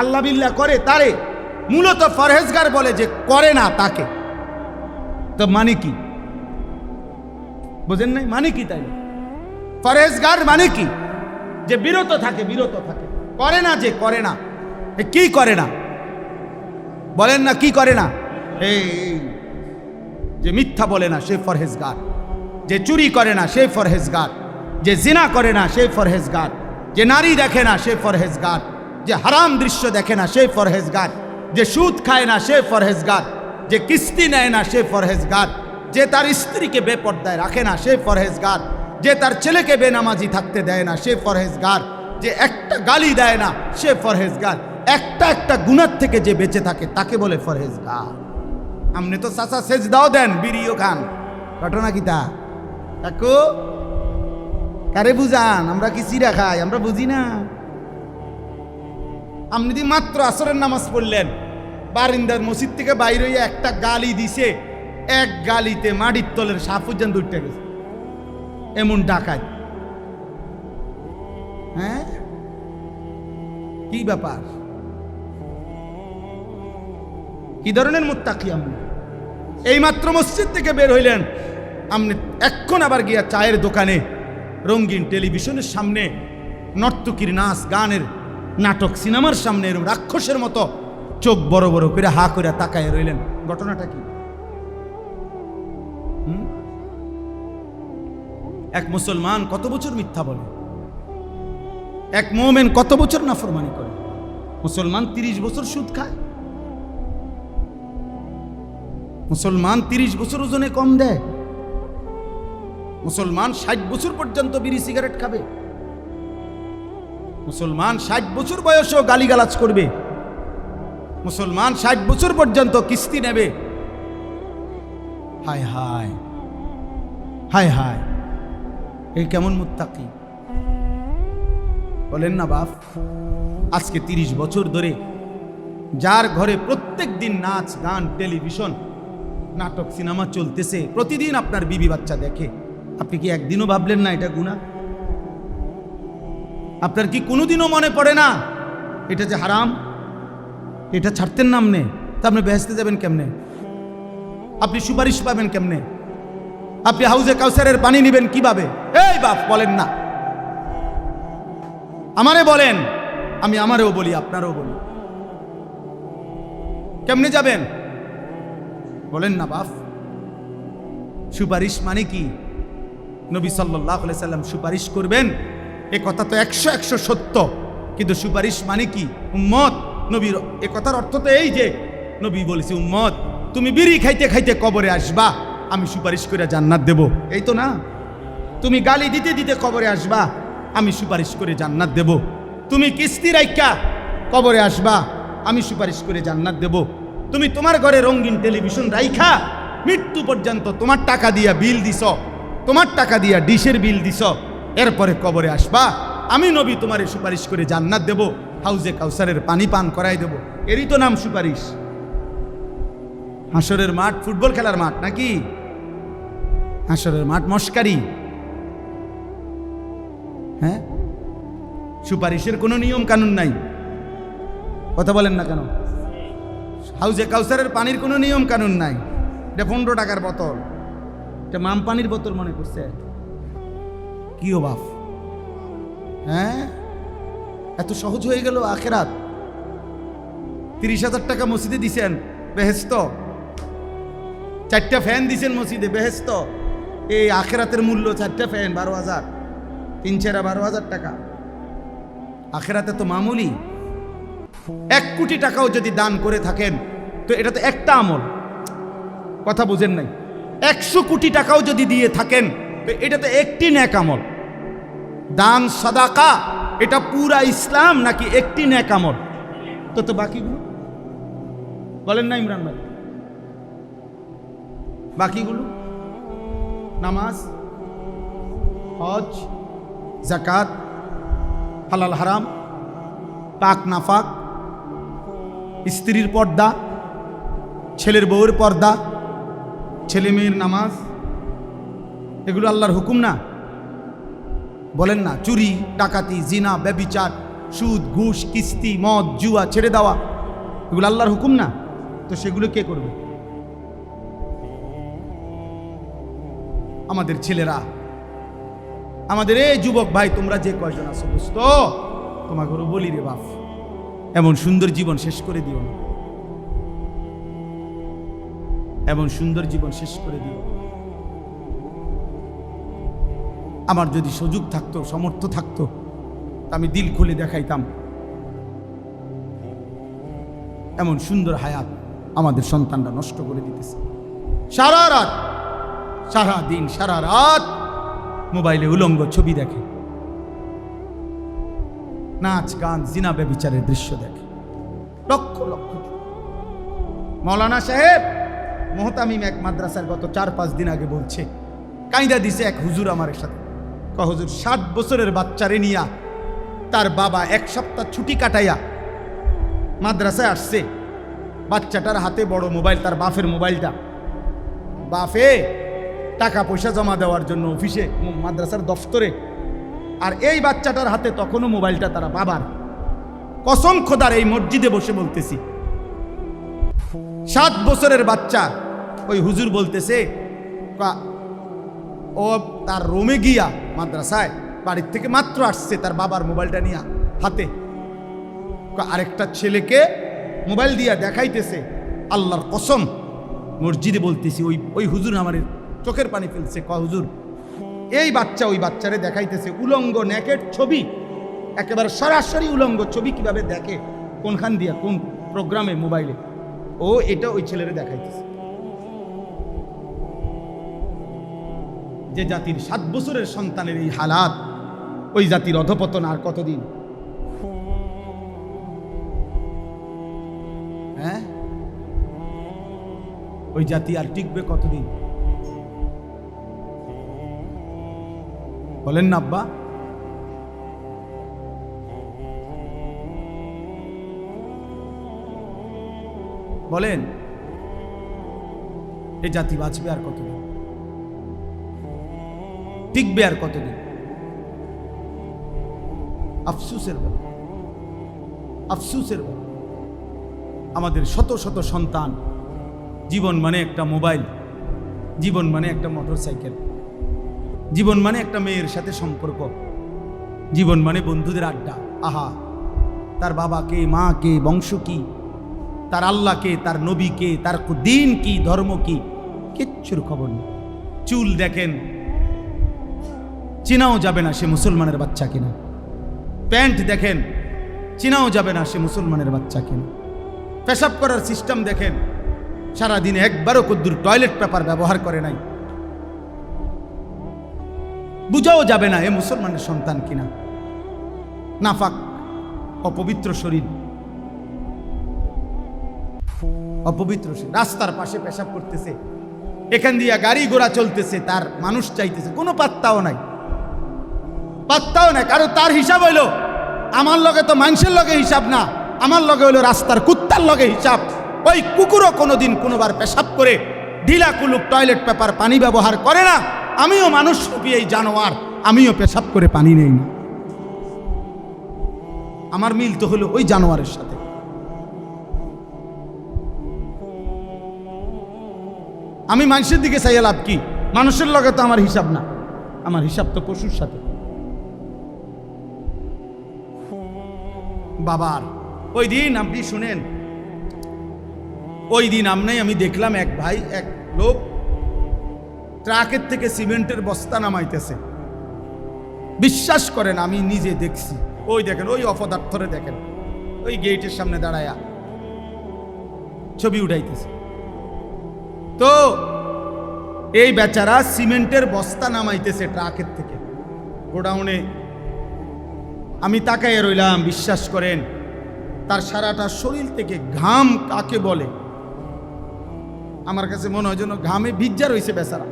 আল্লাহ বিল্লাহ করে, তারে মূলত ফরহেজগার বলে যে করে না তাকে। তো মানে কি বুঝেন নাই? মানে কি? তাই ফরহেজগার মানে কি? যে বিরত থাকে, বিরত থাকে, করে না, যে করে না। কি করে না বলেন না? কি করে না? এই যে মিথ্যা বলে না সে ফরহেজগার, যে চুরি করে না সে ফরহেজগার, যে জিনা করে না সে ফরহেজগার, যে নারী দেখে না সে ফরহেজগার, যে হারাম দৃশ্য দেখে না সে ফরহেজগার, যে সুদ খায় না সে ফরহেজগার, যে কিস্তি নেয় না সে ফরহেজগার, যে তার স্ত্রীকে বেপর্দায় রাখে না সে ফরহেজগার, যে তার ছেলেকে বেনামাজি থাকতে দেয় না সে ফরহেজগার, যে একটা গালি দেয় না সে ফরহেজগার, একটা গুনাহ থেকে যে বেঁচে থাকে তাকে বলে ফরহেজগার। আপনি তো চাচা সেজদাও দেন, বিড়িও খান, ঘটনা কি তা? কাকু কারে বুঝান? আমরা কি চিরা খাই? আমরা বুঝি না। আপনি যদি মাত্র আসরের নামাজ পড়লেন, বারিন্দার মসজিদ থেকে বাইরে হইয়া একটা গালি দিছে, এক গালিতে মাটির তলের সাপ পর্যন্ত উঠে গেছে, এমন ডাকায়। হ্যাঁ, কি ব্যাপার? কি ধরনের মুত্তাকি আপনি? এই মাত্র মসজিদ থেকে বের হইলেন, আপনি এখন আবার গিয়া চায়ের দোকানে, রঙিন টেলিভিশনের সামনে, নর্তকীর নাচ গানের নাটক সিনেমার সামনে এরকম রাক্ষসের মতো চোখ বড় বড় করে হা করে তাকায় রইলেন। ঘটনাটা কি? এক মুসলমান কত বছর মিথ্যা বলে, এক মুমিন কত বছর নাফরমানি করে। মুসলমান 30 বছর সুদ খায়, মুসলমান 30 বছর ওজনে কম দেয়, মুসলমান 60 বছর পর্যন্ত বিড়ি সিগারেট খাবে, মুসলমান 60 বছর বয়সেও গালিগালাজ করবে, মুসলমান 60 বছর পর্যন্ত কিস্তি নেবে। হায় হায় হায় হায়, এই কেমন মুত্তাকি বলেন না বাপ? আজকে 30 বছর ধরে যার ঘরে প্রত্যেক দিন নাচ গান টেলিভিশন নাটক সিনেমা চলতেছে, প্রতিদিন আপনার বিবি বাচ্চা দেখে, আপনি কি একদিনও ভাবলেন না এটা গুনাহ? আপনার কি কোনোদিনও মনে পড়ে না এটা যে হারাম? এটা ছাড়তেন না আপনি, তা আপনি বেহেশতে যাবেন কেমনে? আপনি সুপারিশ পাবেন কেমনে? আপনি হাউজে কাউসারের পানি নেবেন কিভাবে? এই বাপ বলেন না, আমারে বলেন, আমি আমারেও বলি, আপনারও বলি, কেমনে যাবেন বলেন না বাপ? সুপারিশ মানে কি? নবী সাল্লাল্লাহু আলাইহি সাল্লাম সুপারিশ করবেন, এ কথা তো 100 সত্য, কিন্তু সুপারিশ মানে কি? উম্মত, নবীর এ কথার অর্থ তো এই যে নবী বলেছে, উম্মত তুমি বিড়ি খাইতে খাইতে কবরে আসবা, আমি সুপারিশ করে জান্নাত দেব, এই তো না? তুমি গালি দিতে দিতে কবরে আসবা, আমি সুপারিশ করে জান্নাত দেব। তুমি কিস্তি রাইখা কবরে আসবা, আমি সুপারিশ করে জান্নাত দেব। তুমি তোমার ঘরে রঙিন টেলিভিশন রাইখা মৃত্যু পর্যন্ত তোমার টাকা দিয়া বিল দিছ, তোমার টাকা দিয়া ডিশের বিল দিছ, এরপরে কবরে আসবা, আমি নবী তোমারে সুপারিশ করে জান্নাত দেব, হাউজে কাউসারের পানি পান করাই দেব। এরই তো নাম সুপারিশ। হাসরের মাঠ ফুটবল খেলার মাঠ নাকি? হাসরের মাঠ মস্কারি। হ্যাঁ, সুপারিশের কোনো নিয়ম কানুন নাই। কথা বলেন না কেন? হাউজে কাউসারের পানির কোনো নিয়ম কানুন নাই। এটা 15 টাকার বোতল, এটা মাম পানির বোতল মনে করছে। কি ও বাপ! হ্যাঁ, এত সহজ হয়ে গেল আখেরাত। 30,000 টাকা মসজিদে দিছেন, বেহেস্ত। 4টা ফ্যান দিছেন মসজিদে, বেহেস্ত। এই আখেরাতের মূল্য 4টা ফ্যান 12,000, 3-4 12,000 টাকা। আখেরাতে তো মামুলি। 1 কোটি টাকাও যদি দান করে থাকেন তো এটা তো একটা আমল। কথা বুঝেন নাই? 100 কোটি টাকাও যদি দিয়ে থাকেন তো এটা তো একটি নেক আমল। দান সাদাকা এটা পুরা ইসলাম নাকি একটি নেক আমল? তো বাকিগুলো বলেন না ইমরান ভাই? বাকিগুলো নামাজ, হজ, যাকাত, হালাল হারাম, পাক নাফাক, স্ত্রীর পর্দা, ছেলের বউয়ের পর্দা, ছেলে মেয়ের নামাজ, এগুলো আল্লাহর হুকুম না? বলেন না? চুরি, ডাকাতি, জিনা, ব্যভিচার, সুদ, ঘুষ, কিস্তি, মদ, জুয়া ছেড়ে দেওয়া, এগুলো আল্লাহর হুকুম না? তো সেগুলো কে করবে? আমাদের ছেলেরা, আমাদের এই যুবক ভাই, তোমরা যে কয়জন আছো দোস্ত, তোমাকে বলি রে বাপ, এমন সুন্দর জীবন শেষ করে দিও না। এমন সুন্দর জীবন শেষ করে দিও। আমার যদি সুযোগ থাকতো, সামর্থ্য থাকতো, আমি দিল খুলে দেখাইতাম এমন সুন্দর হায়াত আমাদের সন্তানরা নষ্ট করে দিতেছে। সারা রাত, সারা দিন, সারা রাত মোবাইলে উলঙ্গ ছবি দেখে, নাচ গান, জিনা ব্যভিচারের দৃশ্য দেখে, লক্ষ লক্ষ। মৌলানা সাহেব মোহতামিম এক মাদ্রাসার গত 4-5 দিন আগে বলছে, কাইদা দিছে এক হুজুর আমার সাথে। হুজুর 7 বছরের বাচ্চারে নিয়া তার বাবা 1 সপ্তাহ ছুটি কাটাইয়া মাদ্রাসায় আসছে। বাচ্চাটার হাতে বড় মোবাইল, তার বাপের মোবাইলটা। বাপে টাকা পয়সা জমা দেওয়ার জন্য অফিসে, মাদ্রাসার দফতরে, আর এই বাচ্চাটার হাতে তখনও মোবাইলটা তারা বাবার। কসম খোদার, এই মসজিদে বসে বলতেছি, 7 বছরের বাচ্চা। ওই হুজুর বলতেছে ও তার রুমে গিয়া, মাদ্রাসায় বাড়ির থেকে মাত্র আসছে, তার বাবার মোবাইলটা নিয়ে হাতে আরেকটা ছেলেকে মোবাইল দিয়া দেখাইতেছে। আল্লাহর কসম, মসজিদে বলতেছি, ওই হুজুর আমার চোখের পানি ফেলছে। হুজুর, এই বাচ্চা ওই বাচ্চারে দেখাইতেছে উলঙ্গ নেকেট ছবি, একেবারে সরাসরি উলঙ্গ ছবি কিভাবে দেখে, কোনখান দিয়া, কোন প্রোগ্রামে, মোবাইলে, ও এটা ওই ছেলেরে দেখাইতেছে। যে জাতির 7 বছরের সন্তানের এই হালাত, ওই জাতির অধপতন আর কতদিন? হ্যাঁ, ওই জাতি আর টিকবে কতদিন? বলেন না আব্বা? বলেন, এই জাতি বাঁচবে আর কতদিন? টিকবে আর কতদিন? আফসুসের ব্যাপার, আফসুসের ব্যাপার। আমাদের শত শত সন্তান, জীবন মানে একটা মোবাইল, জীবন মানে একটা মোটরসাইকেল, জীবন মানে একটা মেয়ের সাথে সম্পর্ক, জীবন মানে বন্ধুদের আড্ডা। আহা, তার বাবা কে, মা কে, বংশ কি, তার আল্লাহ কে, তার নবী কে, তার দিন কি, ধর্ম কি, কিচ্ছুর খবর নেই। চুল দেখেন, চিনাও যাবে না সে মুসলমানের বাচ্চা কিনা। প্যান্ট দেখেন, চিনাও যাবে না সে মুসলমানের বাচ্চা কিনা। পেশাব করার সিস্টেম দেখেন, সারাদিনে একবারও কদ্দুর টয়লেট পেপার ব্যবহার করে নাই, বুঝাও যাবে না এ মুসলমানের সন্তান কিনা। নাফাক, অপবিত্র শরীর, অপবিত্র শরীর। রাস্তার পাশে পেশাব করতেছে, এখান দিয়ে গাড়ি ঘোড়া চলতেছে, তার মানুষ চাইতেছে, কোনো পাত্তাও নাই, পাত্তাও নাই। কারণ তার হিসাব হইল, আমার লগে তো মানুষের লগে হিসাব না, আমার লগে হইল রাস্তার কুত্তার লগে হিসাব। ওই কুকুরও কোনোদিন কোনোবার পেশাব করে ঢিলা কুলুক টয়লেট পেপার পানি ব্যবহার করে না। আমিও মানুষ রূপী এই জানোয়ার, আমিও পেশাব করে পানি নেই না। আমার মিল তো হলো ওই জানোয়ারের সাথে। আমি মানুষের দিকে চাইয়া লাভ কি? মানুষের লগে তো আমার হিসাব না, আমার হিসাব তো পশুর সাথে। বাবার ওই দিন আপনি শুনেন, ওই দিন আমি দেখলাম এক ভাই, এক লোক ট্রাকের থেকে সিমেন্টের বস্তা নামাইতেছে। বিশ্বাস করেন আমি নিজে দেখছি। ওই দেখেন, ওই অপদার্থরে দেখেন, ওই গেটের সামনে দাঁড়ায়া ছবি উঠাইতেছে। তো এই বেচারা সিমেন্টের বস্তা নামাইতেছে ট্রাকের থেকে গোডাউনে। আমি তাকাইয়া রইলাম। বিশ্বাস করেন তার সারাটা শরীর থেকে ঘাম কাকে বলে আমার কাছে মনে হয় যেন ঘামে ভিজা রয়েছে বেচারা,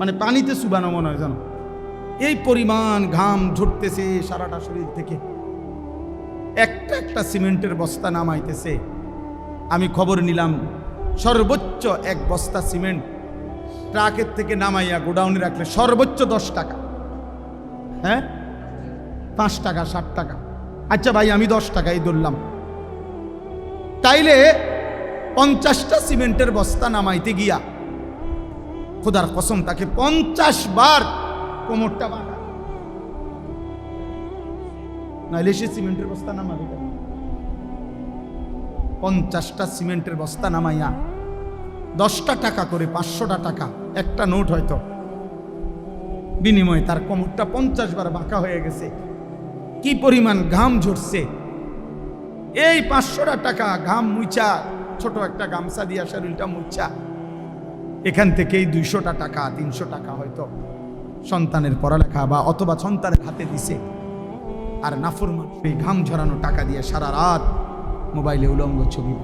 মানে পানিতে চুবানো মনে হয় যেন। এই পরিমাণ ঘাম ঝরতেছে সারাটা শরীর থেকে, একটা একটা সিমেন্টের বস্তা নামাইতেছে। আমি খবর নিলাম সর্বোচ্চ এক বস্তা সিমেন্ট ট্রাকের থেকে নামাইয়া গোডাউনে রাখলে সর্বোচ্চ 10 টাকা, হ্যাঁ 5 টাকা 7 টাকা। আচ্ছা ভাই আমি 10 টাকাই ধরলাম, তাইলে 50টা সিমেন্টের বস্তা নামাইতে গিয়া খোদার কসম তাকে 50 বার কোমরটা বাঁকা, নাইলে সে সিমেন্টের বস্তা নামাবে কেন? 50টা সিমেন্টের বস্তা নামাইয়া 10টা টাকা করে 500টা টাকা একটা নোট হয়তো, বিনিময়ে তার কোমরটা 50 বার বাঁকা হয়ে গেছে। কি পরিমাণ ঘাম ঝরছে! এই 500টা টাকা ঘাম মুছা, ছোট একটা গামছা দিয়া শরীরটা মুছা, এখান থেকেই 200টা টাকা 300 টাকা হয়তো সন্তানের পড়ালেখা বা অথবা সন্তানের হাতে দিছে। আর নাফরমান এই ঘাম ঝরানো টাকা দিয়ে সারা রাত মোবাইলে উলঙ্গ ছবি।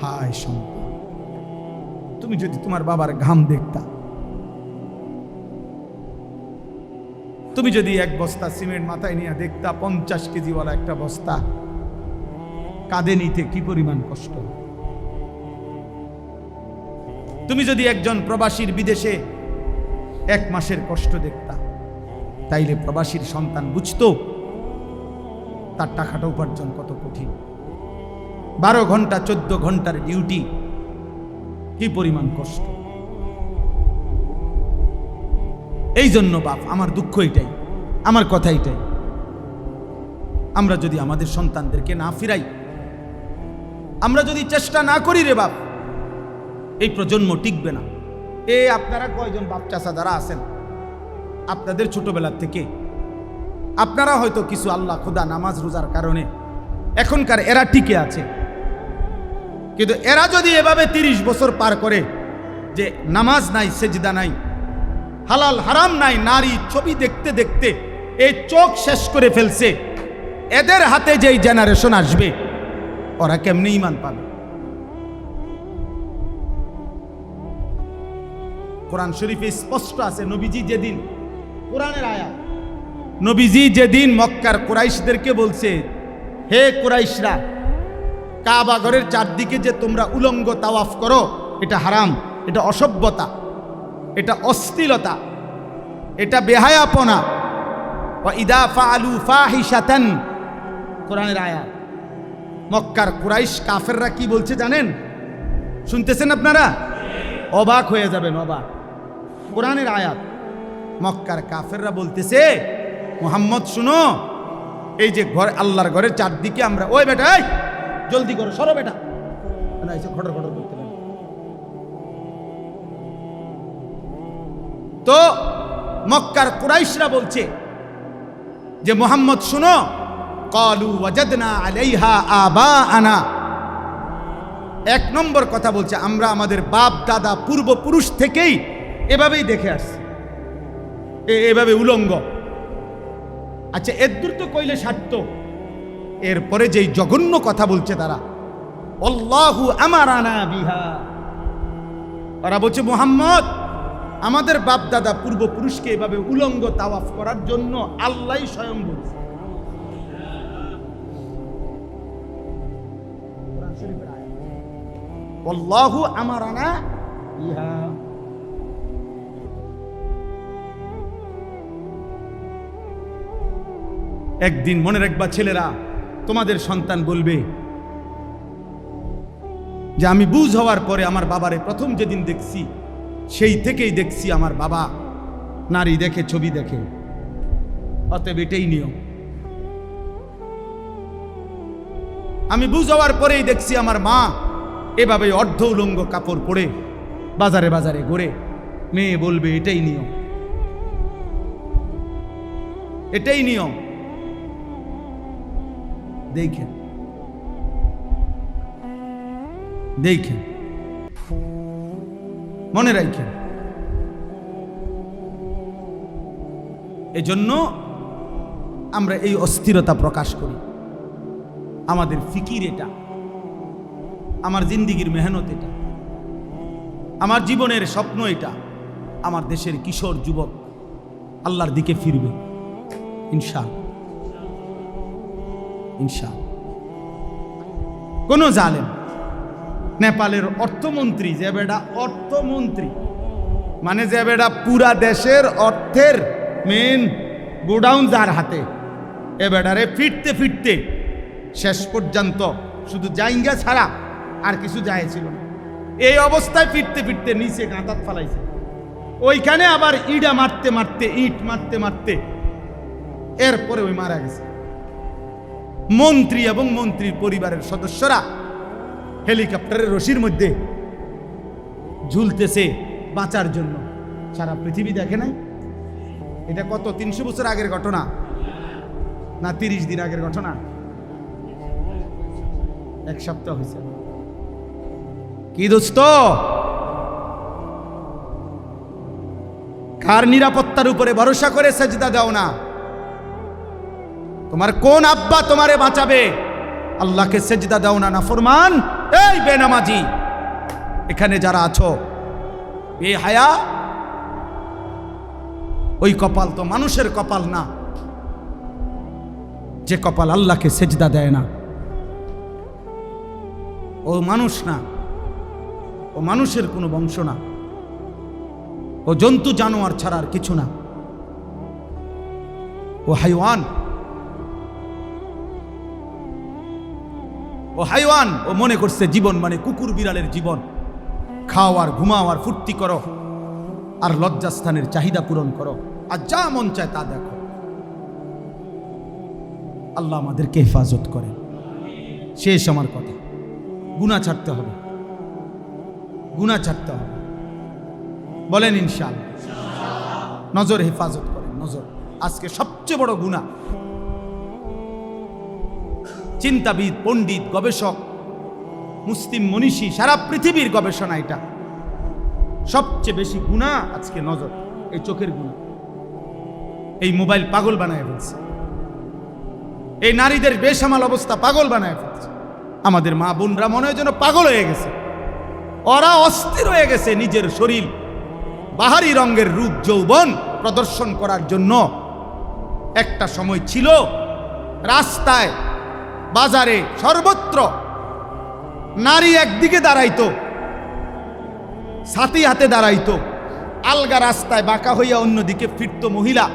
হায় সন্তান, তুমি যদি তোমার বাবার ঘাম দেখতা, তুমি যদি এক বস্তা সিমেন্ট মাথায় নিয়ে দেখতা 50 কেজিওয়ালা একটা বস্তা কাঁধে নিতে কি পরিমাণ কষ্ট। তুমি যদি একজন প্রবাসীর বিদেশে 1 মাসের কষ্ট দেখতা, তাইলে প্রবাসীর সন্তান বুঝতো তার টাকাটা উপার্জন কত কঠিন। 12 ঘন্টা 14 ঘন্টার ডিউটি, কি পরিমাণ কষ্ট। এই জন্য বাপ, আমার দুঃখ এটাই, আমার কথা এটাই, আমরা যদি আমাদের সন্তানদেরকে না ফিরাই, আমরা যদি চেষ্টা না করি রে বাপ, এই প্রজন্ম টিকবে না। আপনারা কয়জন বাপ চাচা যারা আছেন, আপনাদের ছোটবেলার থেকে আপনারা হয়তো কিছু আল্লাহ খোদা নামাজ রোজার কারণে এখনকার এরা টিকে আছে, কিন্তু এরা যদি এভাবে 30 বছর পার করে যে নামাজ নাই, সেজদা নাই, হালাল হারাম নাই, নারী ছবি দেখতে দেখতে এই চোখ শেষ করে ফেলছে, এদের হাতে যেই জেনারেশন আসবে ওরা কেমনে ঈমান পাবে? কোরআন শরীফে স্পষ্ট আছে, নবীজি যেদিন, কোরআনের আয়াত, নবীজি যেদিন মক্কার কুরাইশদেরকে বলছে, হে কুরাইশরা, কাবা ঘরের চারদিকে যে তোমরা উলঙ্গ তাওয়াফ করো, এটা হারাম, এটা অসভ্যতা, এটা অশ্লীলতা, এটা বেহায়াপনা। ওয়া ইদা ফাআলু ফাহিশাতান, কোরআনের আয়াত। মক্কার কুরাইশ কাফেররা কি বলছে জানেন? শুনতেছেন আপনারা? অবাক হয়ে যাবেন, অবাক। কোরআনের আয়াত। মক্কার কাফেররা বলতেছে, মুহাম্মদ শুনো, এই যে ঘর, আল্লাহর ঘরের চারদিকে আমরা, ওই বেটা এই জলদি করো, সরো বেটা, না এসে খটর খটর করতে পারে। তো মক্কার কুরাইশরা বলছে যে মুহাম্মদ শুনো, ক্বালু ওয়াজাদনা আলাইহা আবাআনা, 1 নম্বর কথা বলছে, আমরা আমাদের বাপ দাদা পূর্বপুরুষ থেকেই এভাবেই দেখে আসছি, এভাবে উলঙ্গ। আচ্ছা এদূর তো কইলে সারত, এরপরে যেই জঘন্য কথা বলছে তারা, আল্লাহু আমারানা বিহা, ওরা বলছে মুহাম্মদ আমাদের বাপ দাদা পূর্বপুরুষকে এভাবে উলঙ্গ তাওয়াফ করার জন্য আল্লাহই স্বয়ং বলছে। কোরআন শরীফের আয়াত। আল্লাহু আমারানা ইহা। একদিন মনে রাখবা ছেলেরা, তোমাদের সন্তান বলবে যে আমি বুঝ হওয়ার পরে আমার বাবারে প্রথম যেদিন দেখছি সেই থেকেই দেখছি আমার বাবা নারী দেখে, ছবি দেখে। অতএব এটাই নিয়ম। আমি বুঝ হওয়ার পরেই দেখছি আমার মা এভাবে অর্ধ উলঙ্গ কাপড় পরে বাজারে বাজারে ঘুরে। মেয়ে বলবে এটাই নিয়ম, এটাই নিয়ম। দেখেন দেখেন, মনে রাখেন। এজন্য আমরা এই অস্থিরতা প্রকাশ করি। আমাদের ফিকির এটা, আমার জিন্দিগির মেহনত এটা, আমার জীবনের স্বপ্ন এটা। আমার দেশের কিশোর যুবক আল্লাহর দিকে ফিরবে ইনশাআল্লাহ, ইনশাআল্লাহ। কোন জালেম, নেপালের অর্থমন্ত্রী, যে বেটা অর্থমন্ত্রী মানে যে বেটা পুরা দেশের অর্থের মেন গোডাউন যার হাতে, এ বেটারে ফিরতে ফিরতে শেষ পর্যন্ত শুধু জাইঙ্গা ছাড়া আর কিছু যায় ছিল না। এই অবস্থায় ফিরতে ফিরতে নিচে গাঁতাত ফালাইছে। ওইখানে আবার ইটা মারতে মারতে, ইট মারতে মারতে এরপরে ওই মারা গেছে। মন্ত্রী এবং মন্ত্রীর পরিবারের সদস্যরা হেলিকপ্টারের রশির মধ্যে ঝুলতেছে বাঁচার জন্য। সারা পৃথিবী দেখে নাই। এটা কত 300 বছর আগের ঘটনা না 30 দিন আগের ঘটনা? এক সপ্তাহ হয়েছে। কি দোস্ত, কার নিরাপত্তার উপরে ভরসা করে সেজদা দাও না? তোমার কোন আব্বা তোমারে বাঁচাবে? আল্লাহকে সেজদা দাও না নাফরমান। এই বেনামাজি, এখানে যারা আছো বেহায়া, ওই কপাল তো মানুষের কপাল না যে কপাল আল্লাহকে সেজদা দেয় না। ও মানুষ না, ও মানুষের কোনো বংশ না, ও জন্তু জানোয়ার ছাড়া আর কিছু না। ও হাইওয়ান, ও হাইওয়ান। ও মনে করছে জীবন মানে কুকুর বিড়ালের জীবন। খাও আর ঘুমাও আর ফুর্তি করো আর লজ্জাস্থানের চাহিদা পূরণ করো আর যা মন চায় তা দেখো। আল্লাহ আমাদেরকে হেফাজত করেন। শেষ আমার কথা, গুনাহ ছাড়তে হবে, গুনাহ ছাড়তে হবে। বলেন ইনশাআল্লাহ। নজর হেফাজত করেন, নজর। আজকে সবচেয়ে বড় গুনাহ, চিন্তাবিদ, পণ্ডিত, গবেষক, মুসলিম মনীষী, সারা পৃথিবীর গবেষণা এটা। সবচেয়ে বেশি গুনাহ আজকে নজর, এই চোখের গুনাহ। এই মোবাইল পাগল বানায় ফেলছে, এই নারীদের বেসামাল অবস্থা পাগল বানায় ফেলছে। আমাদের মা বোনরা মনে হয় যেন পাগল হয়ে গেছে। ওরা অস্থির হয়ে গেছে নিজের শরীর, বাহারি রঙের রূপ যৌবন প্রদর্শন করার জন্য। একটা সময় ছিল রাস্তায়, বাজারে, সর্বত্র নারী একদিকে দাঁড়াইতো, ছাতি হাতে দাঁড়াইতো, আলগা রাস্তায় বাঁকা হইয়া অন্যদিকে ফিরত মহিলা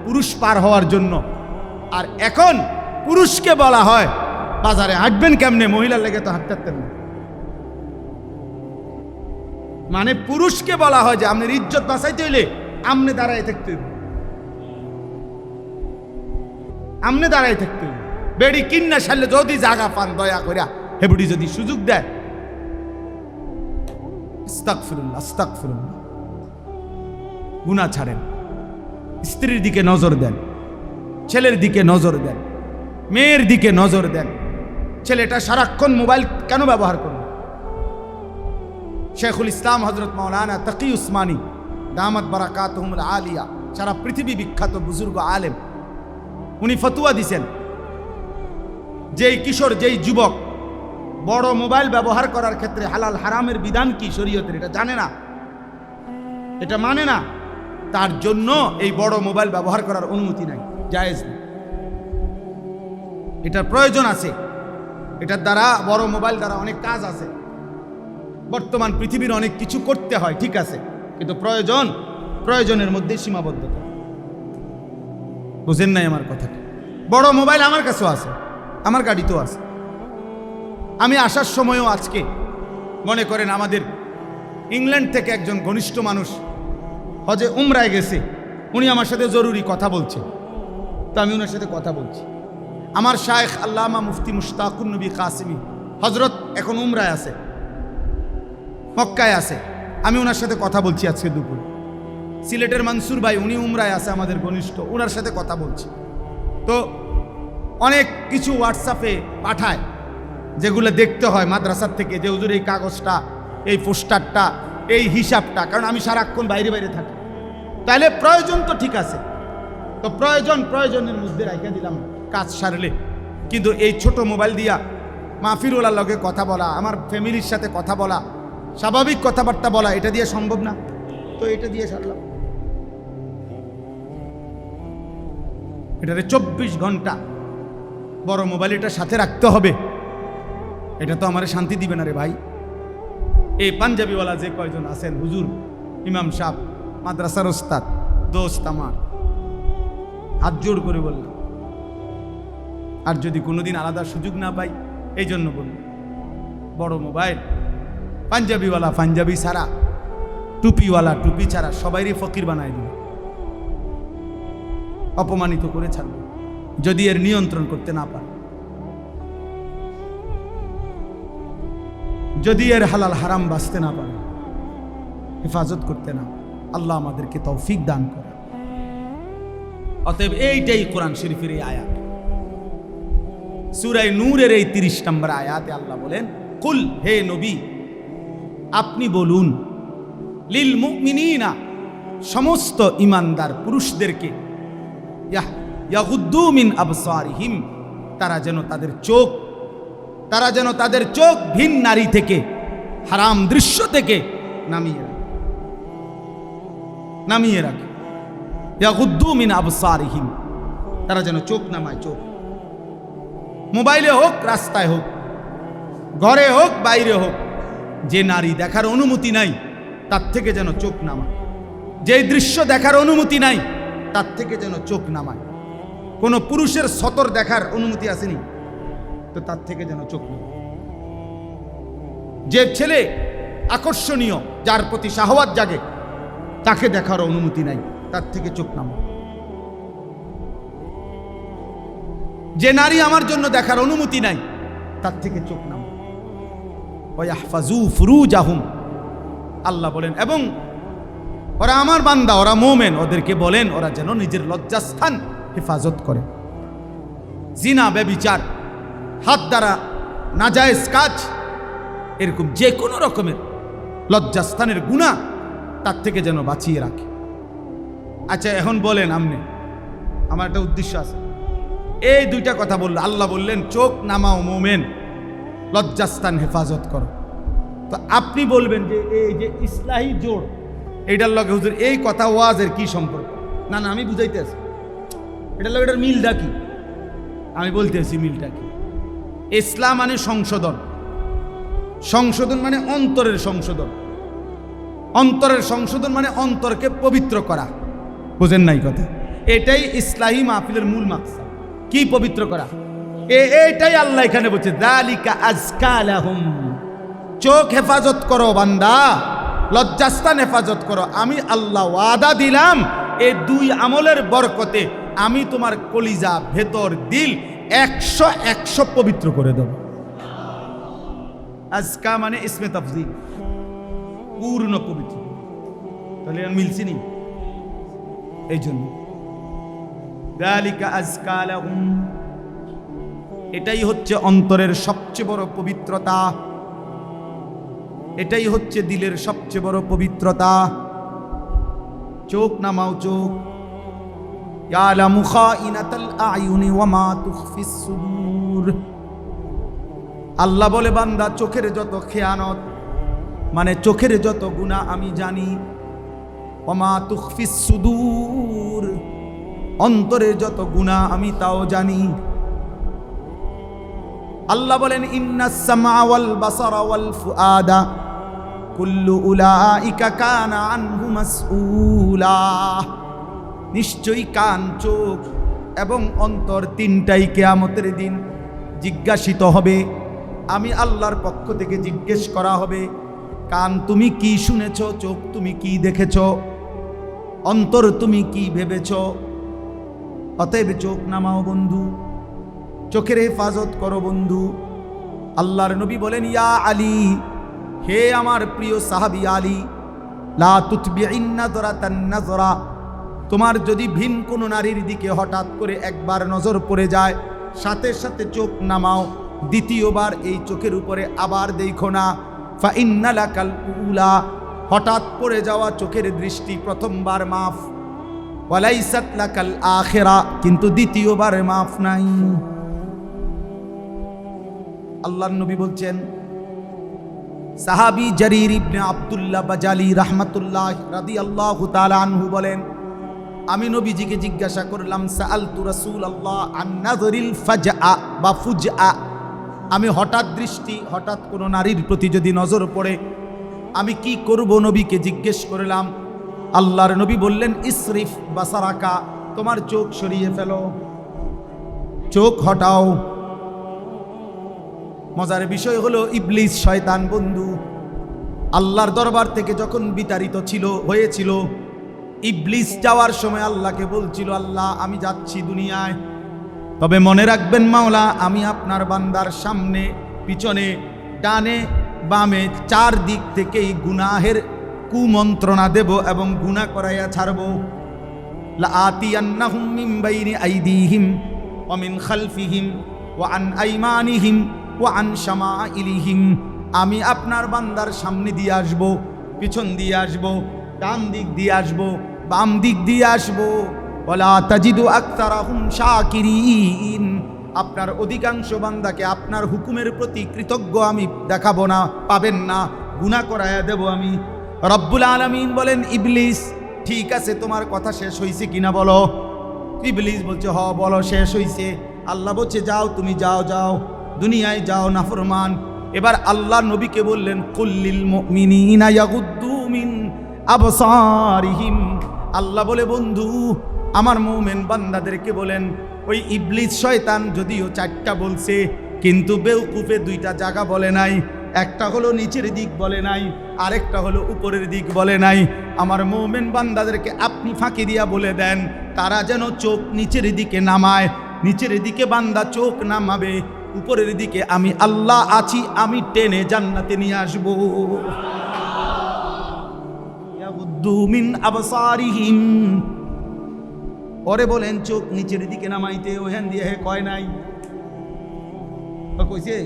পুরুষ পার হওয়ার জন্য। আর এখন পুরুষকে বলা হয় বাজারে হাঁটবেন কেমনে, মহিলার লেগে তো হাঁটতে পারতেন না। মানে পুরুষকে বলা হয় যে আপনার ইজ্জত বাঁচাইতে হইলে আমনে দাঁড়ায় থাকতে হইবে, আমনে দাঁড়ায় থাকতে হইবে। বেড়ি কিন্না সারলে যদি জাগা পান দয়া করিয়া হেবুড়ি যদি সুযোগ দেয়, আস্তাগফিরুল্লাহ, আস্তাগফিরুল্লাহ। গুনাহ ছাড়েন, স্ত্রীর দিকে নজর দেন, ছেলের দিকে নজর দেন, মেয়ের দিকে নজর দেন। ছেলেটা সারাক্ষণ মোবাইল কেন ব্যবহার করবে? শেখুল ইসলাম হযরত মাওলানা তাকি উসমানী দামাত বারাকাতুহুমুল আলিয়া, সারা পৃথিবী বিখ্যাত বুজুর্গ আলেম, উনি ফতোয়া দিছেন যেই কিশোর, যেই যুবক বড় মোবাইল ব্যবহার করার ক্ষেত্রে হালাল হারামের বিধান কি শরীয়তের এটা জানে না, এটা মানে না, তার জন্য এই বড় মোবাইল ব্যবহার করার অনুমতি নাই, জায়েজ নেই। এটার প্রয়োজন আছে, এটার দ্বারা বড় মোবাইল দ্বারা অনেক কাজ আছে। বর্তমান পৃথিবীর অনেক কিছু করতে হয়, ঠিক আছে, কিন্তু প্রয়োজনের মধ্যে সীমাবদ্ধতা। বুঝেন নাই আমার কথাটা? বড় মোবাইল আমার কাছেও আছে, আমার গাড়িতেও আছে। আমি আসার সময়ও আজকে মনে করেন আমাদের ইংল্যান্ড থেকে একজন ঘনিষ্ঠ মানুষ হজে উমরায় গেছে, উনি আমার সাথে জরুরি কথা বলছে, তো আমি ওনার সাথে কথা বলছি। আমার শায়েখ আল্লামা মুফতি মুশতাকুন নবী কাসিমি হজরত এখন উমরায় আছে, মক্কায় আছে, আমি ওনার সাথে কথা বলছি আজকে দুপুর। সিলেটের মানসুর ভাই উনি উমরায় আছে, আমাদের ঘনিষ্ঠ, ওনার সাথে কথা বলছি। তো অনেক কিছু হোয়াটসঅ্যাপে পাঠায় যেগুলো দেখতে হয় মাদ্রাসার থেকে, যে হুজুর এই কাগজটা, এই পোস্টারটা, এই হিসাবটা, কারণ আমি সারাক্ষণ বাইরে বাইরে থাকি। তাহলে প্রয়োজন তো ঠিক আছে, তো প্রয়োজনের মধ্যে রাখা দিলাম কাজ সারলে। কিন্তু এই ছোট মোবাইল দিয়া মাহফিরুল্লাহর লগে কথা বলা, আমার ফ্যামিলির সাথে কথা বলা, স্বাভাবিক কথাবার্তা বলা, এটা দিয়ে সম্ভব না, তো এটা দিয়ে সারলাম। এটারে 24 ঘন্টা বড় মোবাইল এটা সাথে রাখতে হবে, এটা তো আমার শান্তি দিবে না রে ভাই। এই পাঞ্জাবিওয়ালা যে কয়জন আছেন, হুজুর, ইমাম সাহেব, মাদ্রাসার ওস্তাদ, দোস্ত আমার, হাত জোড় করে বললাম, আর যদি কোনোদিন আলাদা সুযোগ না পাই, এই জন্য বললাম, বড় মোবাইল, পাঞ্জাবিওয়ালা পাঞ্জাবি ছাড়া, টুপিওয়ালা টুপি ছাড়া সবাইরই ফকির বানায় দিবে, অপমানিত করে ছাড়বে যদি এর নিয়ন্ত্রণ করতে না পারে, যদি এর হালাল হারাম বাঁচতে না পারে, হেফাজত করতে না। আল্লাহ আমাদেরকে তৌফিক দান করে। অতএব এইটাই কোরআন শরীফের এই আয়াত, সূরা নূরের এই 30 নম্বর আয়াতে আল্লাহ বলেন, কুল, হে নবী আপনি বলুন, লিল মুমিনিনা, সমস্ত ইমানদার পুরুষদেরকে, ইয়াগুদ্দু মিন আবসারিহিম, তারা যেন তাদের চোখ ভিন নারী থেকে, হারাম দৃশ্য থেকে নামিয়ে রাখে। ইয়াগুদ্দু মিন আবসারিহিম, তারা যেন চোখ নামায়। চোখ মোবাইলে হোক, রাস্তায় হোক, ঘরে হোক, বাইরে হোক, যে নারী দেখার অনুমতি নাই তার থেকে যেন চোখ নামায়, যে দৃশ্য দেখার অনুমতি নাই তার থেকে যেন চোখ নামায়। কোনো পুরুষের সতর দেখার অনুমতি আসেনি, তো তার থেকে যেন চোখ নামায়। যে ছেলে আকর্ষণীয়, যার প্রতি শাহওয়াত জাগে, তাকে দেখার অনুমতি নাই, তার থেকে চোখ নামায়। যে নারী আমার জন্য দেখার অনুমতি নাই, তার থেকে চোখ নামায়। ওয়াহফাজু ফুরুজাহুম, আল্লাহ বলেন, এবং ওরা আমার বান্দা, ওরা মুমিন, ওদেরকে বলেন ওরা যেন নিজের লজ্জাস্থান হেফাজত করে। জিনা, ব্যভিচার, হাত দ্বারা নাজায়েজ কাজ, এরকম যে কোনো রকমের লজ্জাস্থানের গুনাহ তার থেকে যেন বাঁচিয়ে রাখে। আচ্ছা এখন বলেন, আমার একটা উদ্দেশ্য আছে, এই দুইটা কথা বললো, আল্লাহ বললেন চোখ নামাও মুমিন, লজ্জাস্থান হেফাজত করো। তো আপনি বলবেন যে এই যে ইসলাহি জোড়, এইটার লগে হুজুর এই কথা ওয়াজের কি সম্পর্ক? না আমি বুঝাইতে আছি, এটার লগে এটার মিলটা কি? আমি বলতে আছি মিলটা কি। ইসলাম মানে সংশোধন, সংশোধন মানে অন্তরের সংশোধন, অন্তরের সংশোধন মানে অন্তরকে পবিত্র করা। বুঝেন নাই কথা? এটাই ইসলাহি মাহফিলের মূল মাকসাদ। কি পবিত্র করা? এইটাই আল্লাহ এখানে বলছে, যালিকা আযকা লাহুম, চোখ হেফাজত করো বান্দা, লজ্জাস্থান হেফাজত করো। আমি আল্লাহ ওয়াদা দিলাম, এই দুই আমলের বরকতে আমি তোমার কলিজা, ভেতর, দিল 100 পবিত্র করে দেব। আজকা মানে ইসমে তাফজিল, পূর্ণ পবিত্র। তাহলে মিলছি নি? এই জন্য যালিকা আযকা লাহুম, এটাই হচ্ছে অন্তরের সবচেয়ে বড় পবিত্রতা, এটাই হচ্ছে দিলের সবচেয়ে বড় পবিত্রতা। চোখ নামাও, চোখ। ইয়ালামু খাইনাতাল আয়ুনি ওয়া মা তুখফিস সুদূর, আল্লাহ বলে বান্দা চোখের যত খেয়ানত, মানে চোখের যত গুনাহ আমি জানি। ওয়া মা তুখফিস সুদূর, অন্তরের যত গুনাহ আমি তাও জানি। আল্লাহ বলেন ইন্নাস সামআ ওয়াল বাসারা ওয়াল ফুআদা কুল্লু উলাইকা কানা আনহু মাসউলা। নিশ্চয়ই কান, চোখ এবং অন্তর তিনটাই কিয়ামতের দিন জিজ্ঞাসিত হবে। আমি আল্লাহর পক্ষ থেকে জিজ্ঞেস করা হবে, কান তুমি কি শুনেছ, চোখ তুমি কি দেখেছ, অন্তর তুমি কি ভেবেছ। অতএব চোখ নামাও বন্ধু, চোখের হেফাজত করো বন্ধু। আল্লাহর নবী বলেন, ইয়া আলী, হে আমার প্রিয় সাহাবী আলী, লা তুতবিইন নাযরাতান নাযরা, তোমার যদি ভিন কোনো নারীর দিকে হঠাৎ করে একবার নজর পড়ে যায়, সাথে সাথে চোখ নামাও, দ্বিতীয়বার এই চোখের উপরে আবার দেখো না। ফা ইন্না লাকাল উলা, হঠাৎ পড়ে যাওয়া চোখের দৃষ্টি প্রথমবার মাফ, ওয়ালাইসাত লাকাল আখিরা, কিন্তু দ্বিতীয়বার মাফ নাই। আল্লাহর নবী বলছেন, সাহাবী জারির ইবনে আব্দুল্লাহ বাজালি রাহমাতুল্লাহ রাদিয়াল্লাহু তাআলা আনহু বলেন, আমি নবীজিকে জিজ্ঞাসা করলাম, সাআলতু রাসূলুল্লাহ আন নাযরিল ফাজআ বা ফুজআ, আমি হঠাৎ দৃষ্টি, হঠাৎ কোনো নারীর প্রতি যদি নজর পড়ে আমি কি করব, নবীকে জিজ্ঞেস করলাম। আল্লাহর নবী বললেন, ইসরিফ বাসারাকা, তোমার চোখ সরিয়ে ফেলো, চোখ হটাও। মজার বিষয় হলো, ইবলিস শয়তান বন্ধু আল্লাহর দরবার থেকে যখন বিতাড়িত হয়েছিল, ইবলিস যাওয়ার সময় আল্লাহকে বলছিল, আল্লাহ আমি যাচ্ছি দুনিয়ায়, তবে মনে রাখবেন মাওলা, আমি আপনার বান্দার সামনে, পিছনে, ডানে, বামে, চার দিক থেকেই গুনাহের কুমন্ত্রণা দেব এবং গুনাহ করাইয়া ছাড়ব। লা আতিয়ান্নাহুম মিন বাইনি আইদিহিম ওয়া মিন খালফিহিম ওয়া আন আইমানিহিম ওয়া আন শামাইলিহিম, আমি আপনার বান্দার সামনে দিয়ে আসব, পিছন দিয়ে আসব, ডান দিক দিয়ে আসব, বাম দিক দিয়ে আসব। ওয়ালা তাজিদু আকতারাহুম শাকিরিন, আপনার অধিকাংশ বান্দাকে আপনার হুকুমের প্রতি কৃতজ্ঞ আমি দেখাবো না, পাবেন না, গুনাহ করায়া দেব আমি। রব্বুল আলামিন বলেন, ইবলিস ঠিক আছে, তোমার কথা শেষ হইছে কিনা বলো। ইবলিস বলছে, হ বলো, শেষ হইছে। আল্লাহ বলছে, যাও তুমি, যাও যাও, দুনিয়ায় যাও নাফরমান। এবার আল্লাহ নবীকে বললেন, কুল্লিল মুমিনিনা ইয়াগুদ্দু মিন আবসারিহিম, আল্লাহ বলে, বন্ধু আমার মুমিন বান্দাদেরকে বলেন, ওই ইবলিস শয়তান যদিও চারটা বলছে, কিন্তু বেওকুফে দুইটা জায়গা বলে নাই। একটা হলো নিচের দিক বলে নাই, আরেকটা হলো উপরের দিক বলে নাই। আমার মুমিন বান্দাদেরকে আপনি ফাঁকি দিয়া বলে দেন, তারা যেন চোখ নিচের দিকে নামায়। নিচের দিকে বান্দা চোখ নামাবে, উপরের দিকে আমি আল্লাহ আছি, আমি টেনে জান্নাতে নিয়ে আসবো। ইয়াগুদ্দু মিন আবসারিহিম, ওরে বলেন চোখ নিচের দিকে নামাইতে, ওখান দিয়ে হে কয় নাই, কইছে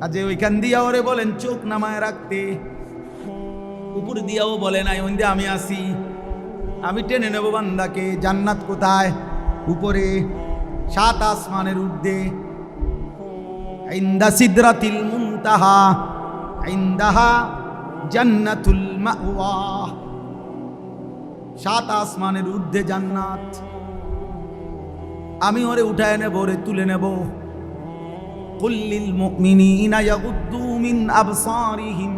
আজে ওইখান দিয়া ওরে বলেন চোখ নামায় রাখতে, উপর দিয়াও বলে নাই, ওই দিয়ে আমি আসি, আমি টেনে নেব বান্দাকে। জান্নাত কোথায়? উপরে, সাত আসমানের ঊর্ধ্বে, ইনদা সিদরাতিল মুনতাহা ইনদাহা জান্নাতুল মাওয়া, সাত আসমানের ঊর্ধ্বে জান্নাত। আমি ওরে উঠায় নেব, ওরে তুলে নেব। কুল্লিল মুমিনিনা ইয়াগুদ্দু মিন আবসারিহিম,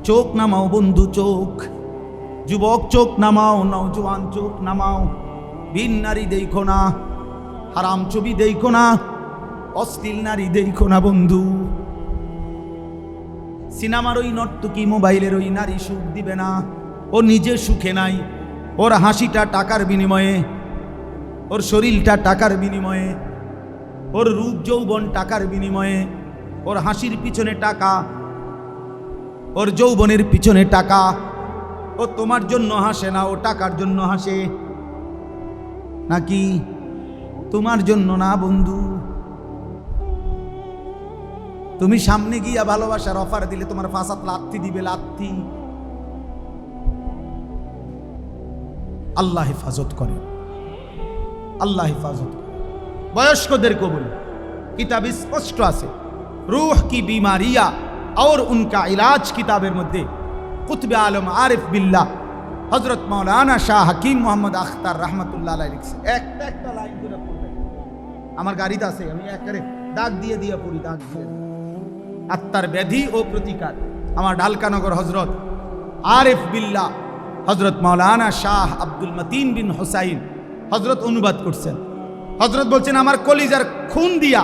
চোখ নামাও বন্ধু, চোখ, যুবক চোখ নামাও, নওজোয়ান চোখ নামাও, ভিন নারী দেখো না, হারাম ছবি দেখো না, অশ্লীল নারী দেখো না বন্ধু। সিনেমার ওই নর্তকী, মোবাইলের ওই নারী সুখ দিবে না, ও নিজে সুখে নাই। ওর হাসিটা টাকার বিনিময়ে, ওর শরীরটা টাকার বিনিময়ে, ওর রূপ যৌবন টাকার বিনিময়ে, ওর হাসির পিছনে টাকা, ওর যৌবনের পিছনে টাকা। ও তোমার জন্য হাসে না, ও টাকার জন্য হাসে, নাকি তোমার জন্য না বন্ধু। তুমি সামনে গিয়া ভালোবাসার অফার দিলে তোমার ফাঁসাত লাথি দিবে, লাথি। আল্লাহ হেফাজত করে, আল্লাহ হেফাজত করে। বয়স্কদের কবুল কিতাব স্পষ্ট আছে, রূহ কি বিমারিয়া और उनका इलाज किताबेर मध्य कुतुब आलम आरिफ बिल्लाह हजरत मौलाना शाह हकीम मोहम्मद अख्तर रहमतुल्लाह अलैहि लिखছে, একটা একটা লাইন করে পড়বেন। আমার গাড়িতে আছে, আমি একবারে দাগ দিয়ে দিয়ে পড়ি, দাগ দিয়ে। আত্মার ব্যাধি ও প্রতিকার। আমার ঢালকানগর হজরত আরিফ বিল্লাহ হজরত মাওলানা শাহ আব্দুল মতিন বিন হোসাইন হজরত অনুবাদ করছেন। হজরত বলছেন আমার কলিজার খুন দিয়া,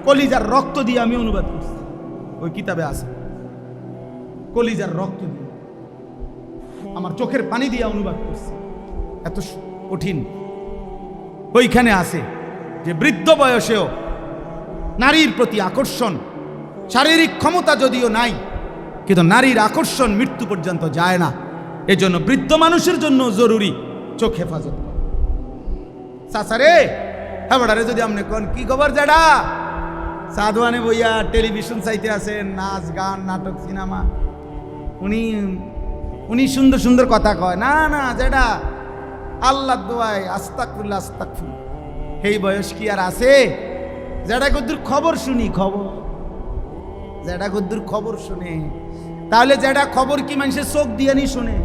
কলিজার রক্ত দিয়ে আমি অনুবাদ করছি। ওই কিতাবে আছে কলিজার রক্ত দিয়ে, আমার চোখের পানি দিয়ে অনুবাদ করছি। এত কঠিন। ওইখানে আছে যে বৃদ্ধ বয়সেও নারীর প্রতি আকর্ষণ, শারীরিক ক্ষমতা যদিও নাই, কিন্তু নারীর আকর্ষণ মৃত্যু পর্যন্ত যায় না। এজন্য বৃদ্ধ মানুষের জন্য জরুরি চোখ হেফাজত করা। সাসারে হ্যাঁ যদি আপনি কোন কি খবর যাডা সাধুয়ানে বইয়া টেলিভিশন চাইতে আছেন, নাচ গান নাটক সিনেমা, উনি সুন্দর সুন্দর কথা কয় না না যেটা আল্লাহ দোয়ায় আস্তাগফিরুল্লাহ আস্তাগফিরুল্লাহ। এই বয়স কি আর আছে? যেটা কদ্দুর খবর শুনি, খবর যেটা কদ্দুর খবর শুনে, তাহলে যেটা খবর কি মানুষের চোখ দিয়ে নি শুনে?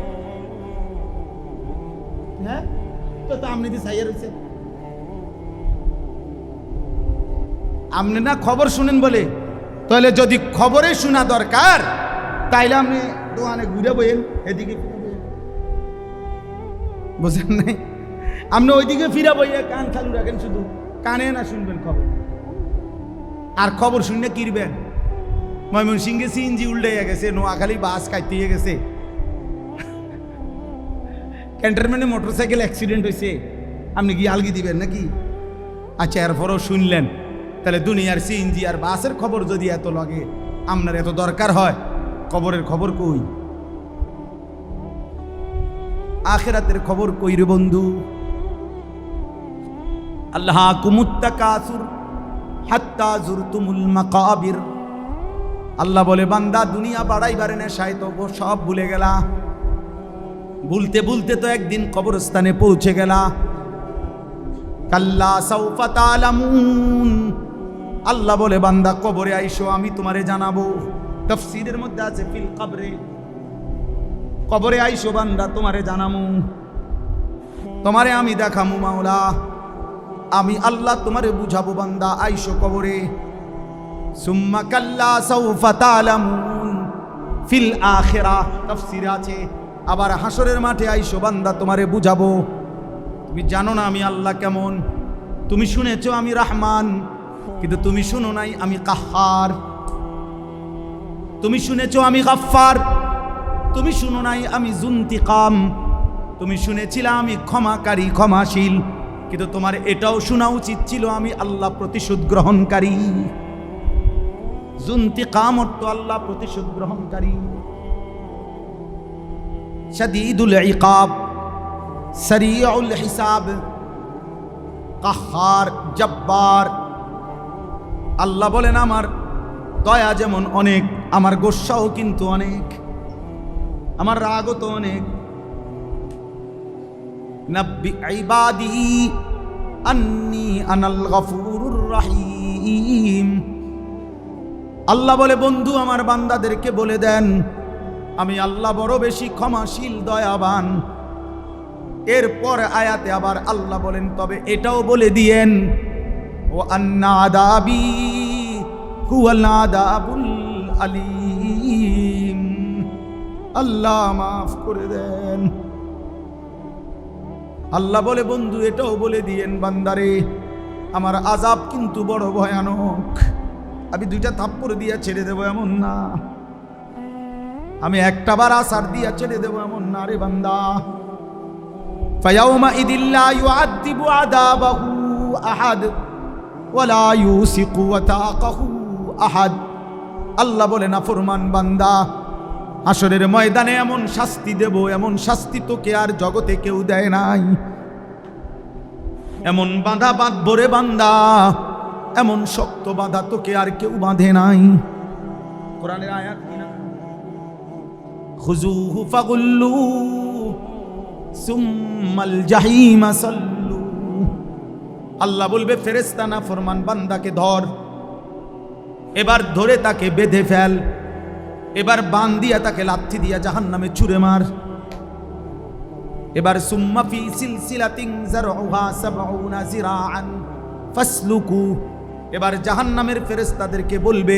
হ্যাঁ তো আপনি তো চাইয়া রয়েছে, আপনি না খবর শুনেন বলে। তাহলে যদি খবরে শোনা দরকার তাইলে আপনি দোকানে ঘুরে বইয়েন, এদিকে বুঝেন নাই? আপনি ওইদিকে ফিরা বইয়া কান চালু রাখেন, শুধু কানে না শুনবেন খবর। আর খবর শুনলে কিরবেন? ময়মনসিংহে সিএনজি উল্টে গেছে, নোয়াখালী বাস কাটতে গেছে, ক্যান্টনমেন্টে মোটরসাইকেল অ্যাক্সিডেন্ট হয়েছে, আপনি কি আলগি দিবেন নাকি? আচ্ছা এরপরও শুনলেন। তাহলে দুনিয়ার সিএনজি আর বাসের খবর যদি এত লাগে, আপনার এত দরকার হয়, খবরের খবর কই? আখিরাতের খবর কই রে বন্ধু? আল্লাহাকুমুত তাকাসুর হাত্তা যুরতুমুল মাকাবির। আল্লাহ বলে বান্দা দুনিয়া বাড়াইবারে নেশায় তো সব ভুলে গেলা, ভুলতে ভুলতে তো একদিন কবরস্থানে পৌঁছে গেলা। কাল্লা সাউফা তা'লামুন। আল্লাহ বলে বান্দা কবরে আইসো, আমি তোমারে জানাবো। তাফসীরের মধ্যে আছে ফিল কবরে, কবরে আইসো বান্দা তোমারে জানামু, তোমারে আমি দেখামু মাওলা, আমি আল্লাহ তোমারে বুঝাবো বান্দা আইসো কবরে। সুম্মা কাল্লা সাউফা তা'লামুন ফিল আখিরাহ। তাফসীর আছে আবার হাসরের মাঠে আইসো বান্দা তোমারে বুঝাবো। তুমি জানো না আমি আল্লাহ কেমন, তুমি শুনেছো আমি রহমান, কিন্তু তুমি শুনো নাই আমি কাহ্হার। তুমি শুনেছো আমি গাফফার, তুমি শুনো নাই আমি যুনতিকাম। তুমি শুনেছিলে আমি ক্ষমাকারী ক্ষমাশীল, কিন্তু তোমার এটাও শোনা উচিত ছিল আমি আল্লাহ প্রতিশোধ গ্রহণকারী। যুনতিকাম অর্থ আল্লাহ প্রতিশোধ গ্রহণকারী। শাদীদুল ইকাব, সরিউল হিসাব, কাহ্হার, জব্বার। আল্লাহ বলেন আমার দয়া যেমন অনেক, আমার গোস্সাও কিন্তু অনেক, আমার রাগও তো অনেক। নাব্বি ইবাদি আন্নী আনাল গফুরুর রহিম। আল্লাহ বলে বন্ধু আমার বান্দাদেরকে বলে দেন আমি আল্লাহ বড় বেশি ক্ষমাশীল দয়াবান। এরপর আয়াতে আবার আল্লাহ বলেন তবে এটাও বলে দিয়েন ও আন্না আযাবি হুয়াল আযাবুল আলীম। আল্লাহ মাফ করে দেন। আল্লাহ বলে বন্ধু এটাও বলে দিয়েন বান্দারে আমার আযাব কিন্তু বড় ভয়ানক। আমি দুইটা থাপ্পড় দিয়া ছেড়ে দেবো এমন না, আমি একটা বার আসার দিয়া ছেড়ে দেবো এমন না রে বান্দা। ফায়াউমা ইদিল্লা ইউআযিবু আযাবাহু আহাদ ওয়ালা ইউসিকু ওয়াতাকাহু আহাদ। আল্লাহ বলে না ফরমান বান্দা হাসরের ময়দানে এমন শাস্তি দেব, এমন শাস্তি তোকে আর জগতে কেউ দেয় নাই। এমন বাঁধা বাঁধবো রে বান্দা, এমন শক্ত বাঁধা তোকে আর কেউ বাঁধে নাই। কোরআনের আয়াত কিনা খুযুহু ফাগুল্লু সুম্মাল জাহিমা সাল্লু। আল্লাহ বলবে ফেরেশতা না ফরমান বান্দাকে ধর, এবার ধরে তাকে বেঁধে ফেল, এবার বান দিয়া তাকে লাথি দিয়া জাহান্নামে ছুঁড়ে মার। এবার সুম্মা ফি সিলসিলাতিন যারউহা ৭০ যিরাআন ফাসলুকু। এবার জাহান্নামের ফেরেশতাদেরকে বলবে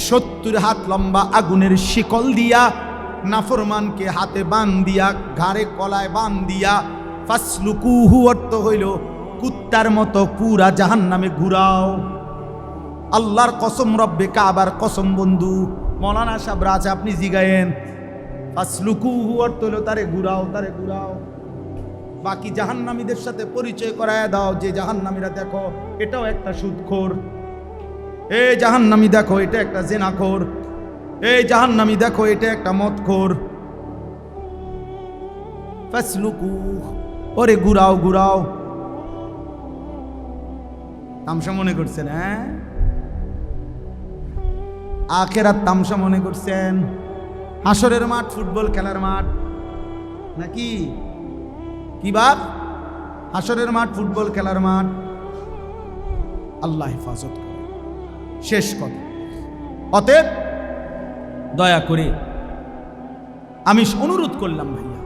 70 হাত লম্বা আগুনের শিকল দিয়া নাফরমানকে হাতে বান দিয়া ঘাড়ে কলায় বান দিয়া ফাসলুকুহু অর্থ হইল কুত্তার মতো পুরা জাহান্নামে ঘুরাও। আল্লাহর কসম, রব্বে কাবার কসম বন্ধু, মৌলানা সাহেব রাজ আপনি জিগায়েন। ফাসলুকুহু অর্থ হইল তারে ঘুরাও, তারে ঘুরাও। বাকি জাহান্নামীদের সাথে পরিচয় করায় দাও যে জাহান্নামীরা দেখো এটাও একটা সুদখোর, এই জাহান্নামী দেখো এটা একটা জেনাখোর, এই জাহান্নামী দেখো এটা একটা মদখোর। ফাসলুকু, ওরে ঘুরাও ঘুরাও। তামসা মনে করছেন? হ্যাঁ, আখেরাত তামসা মনে করছেন? হাসরের মাঠ ফুটবল খেলার মাঠ নাকি? কি বাপ? হাসরের মাঠ ফুটবল খেলার মাঠ। আল্লাহ হেফাজত করে। শেষ কথা, অতএব দয়া করে আমি অনুরোধ করলাম ভাইয়া,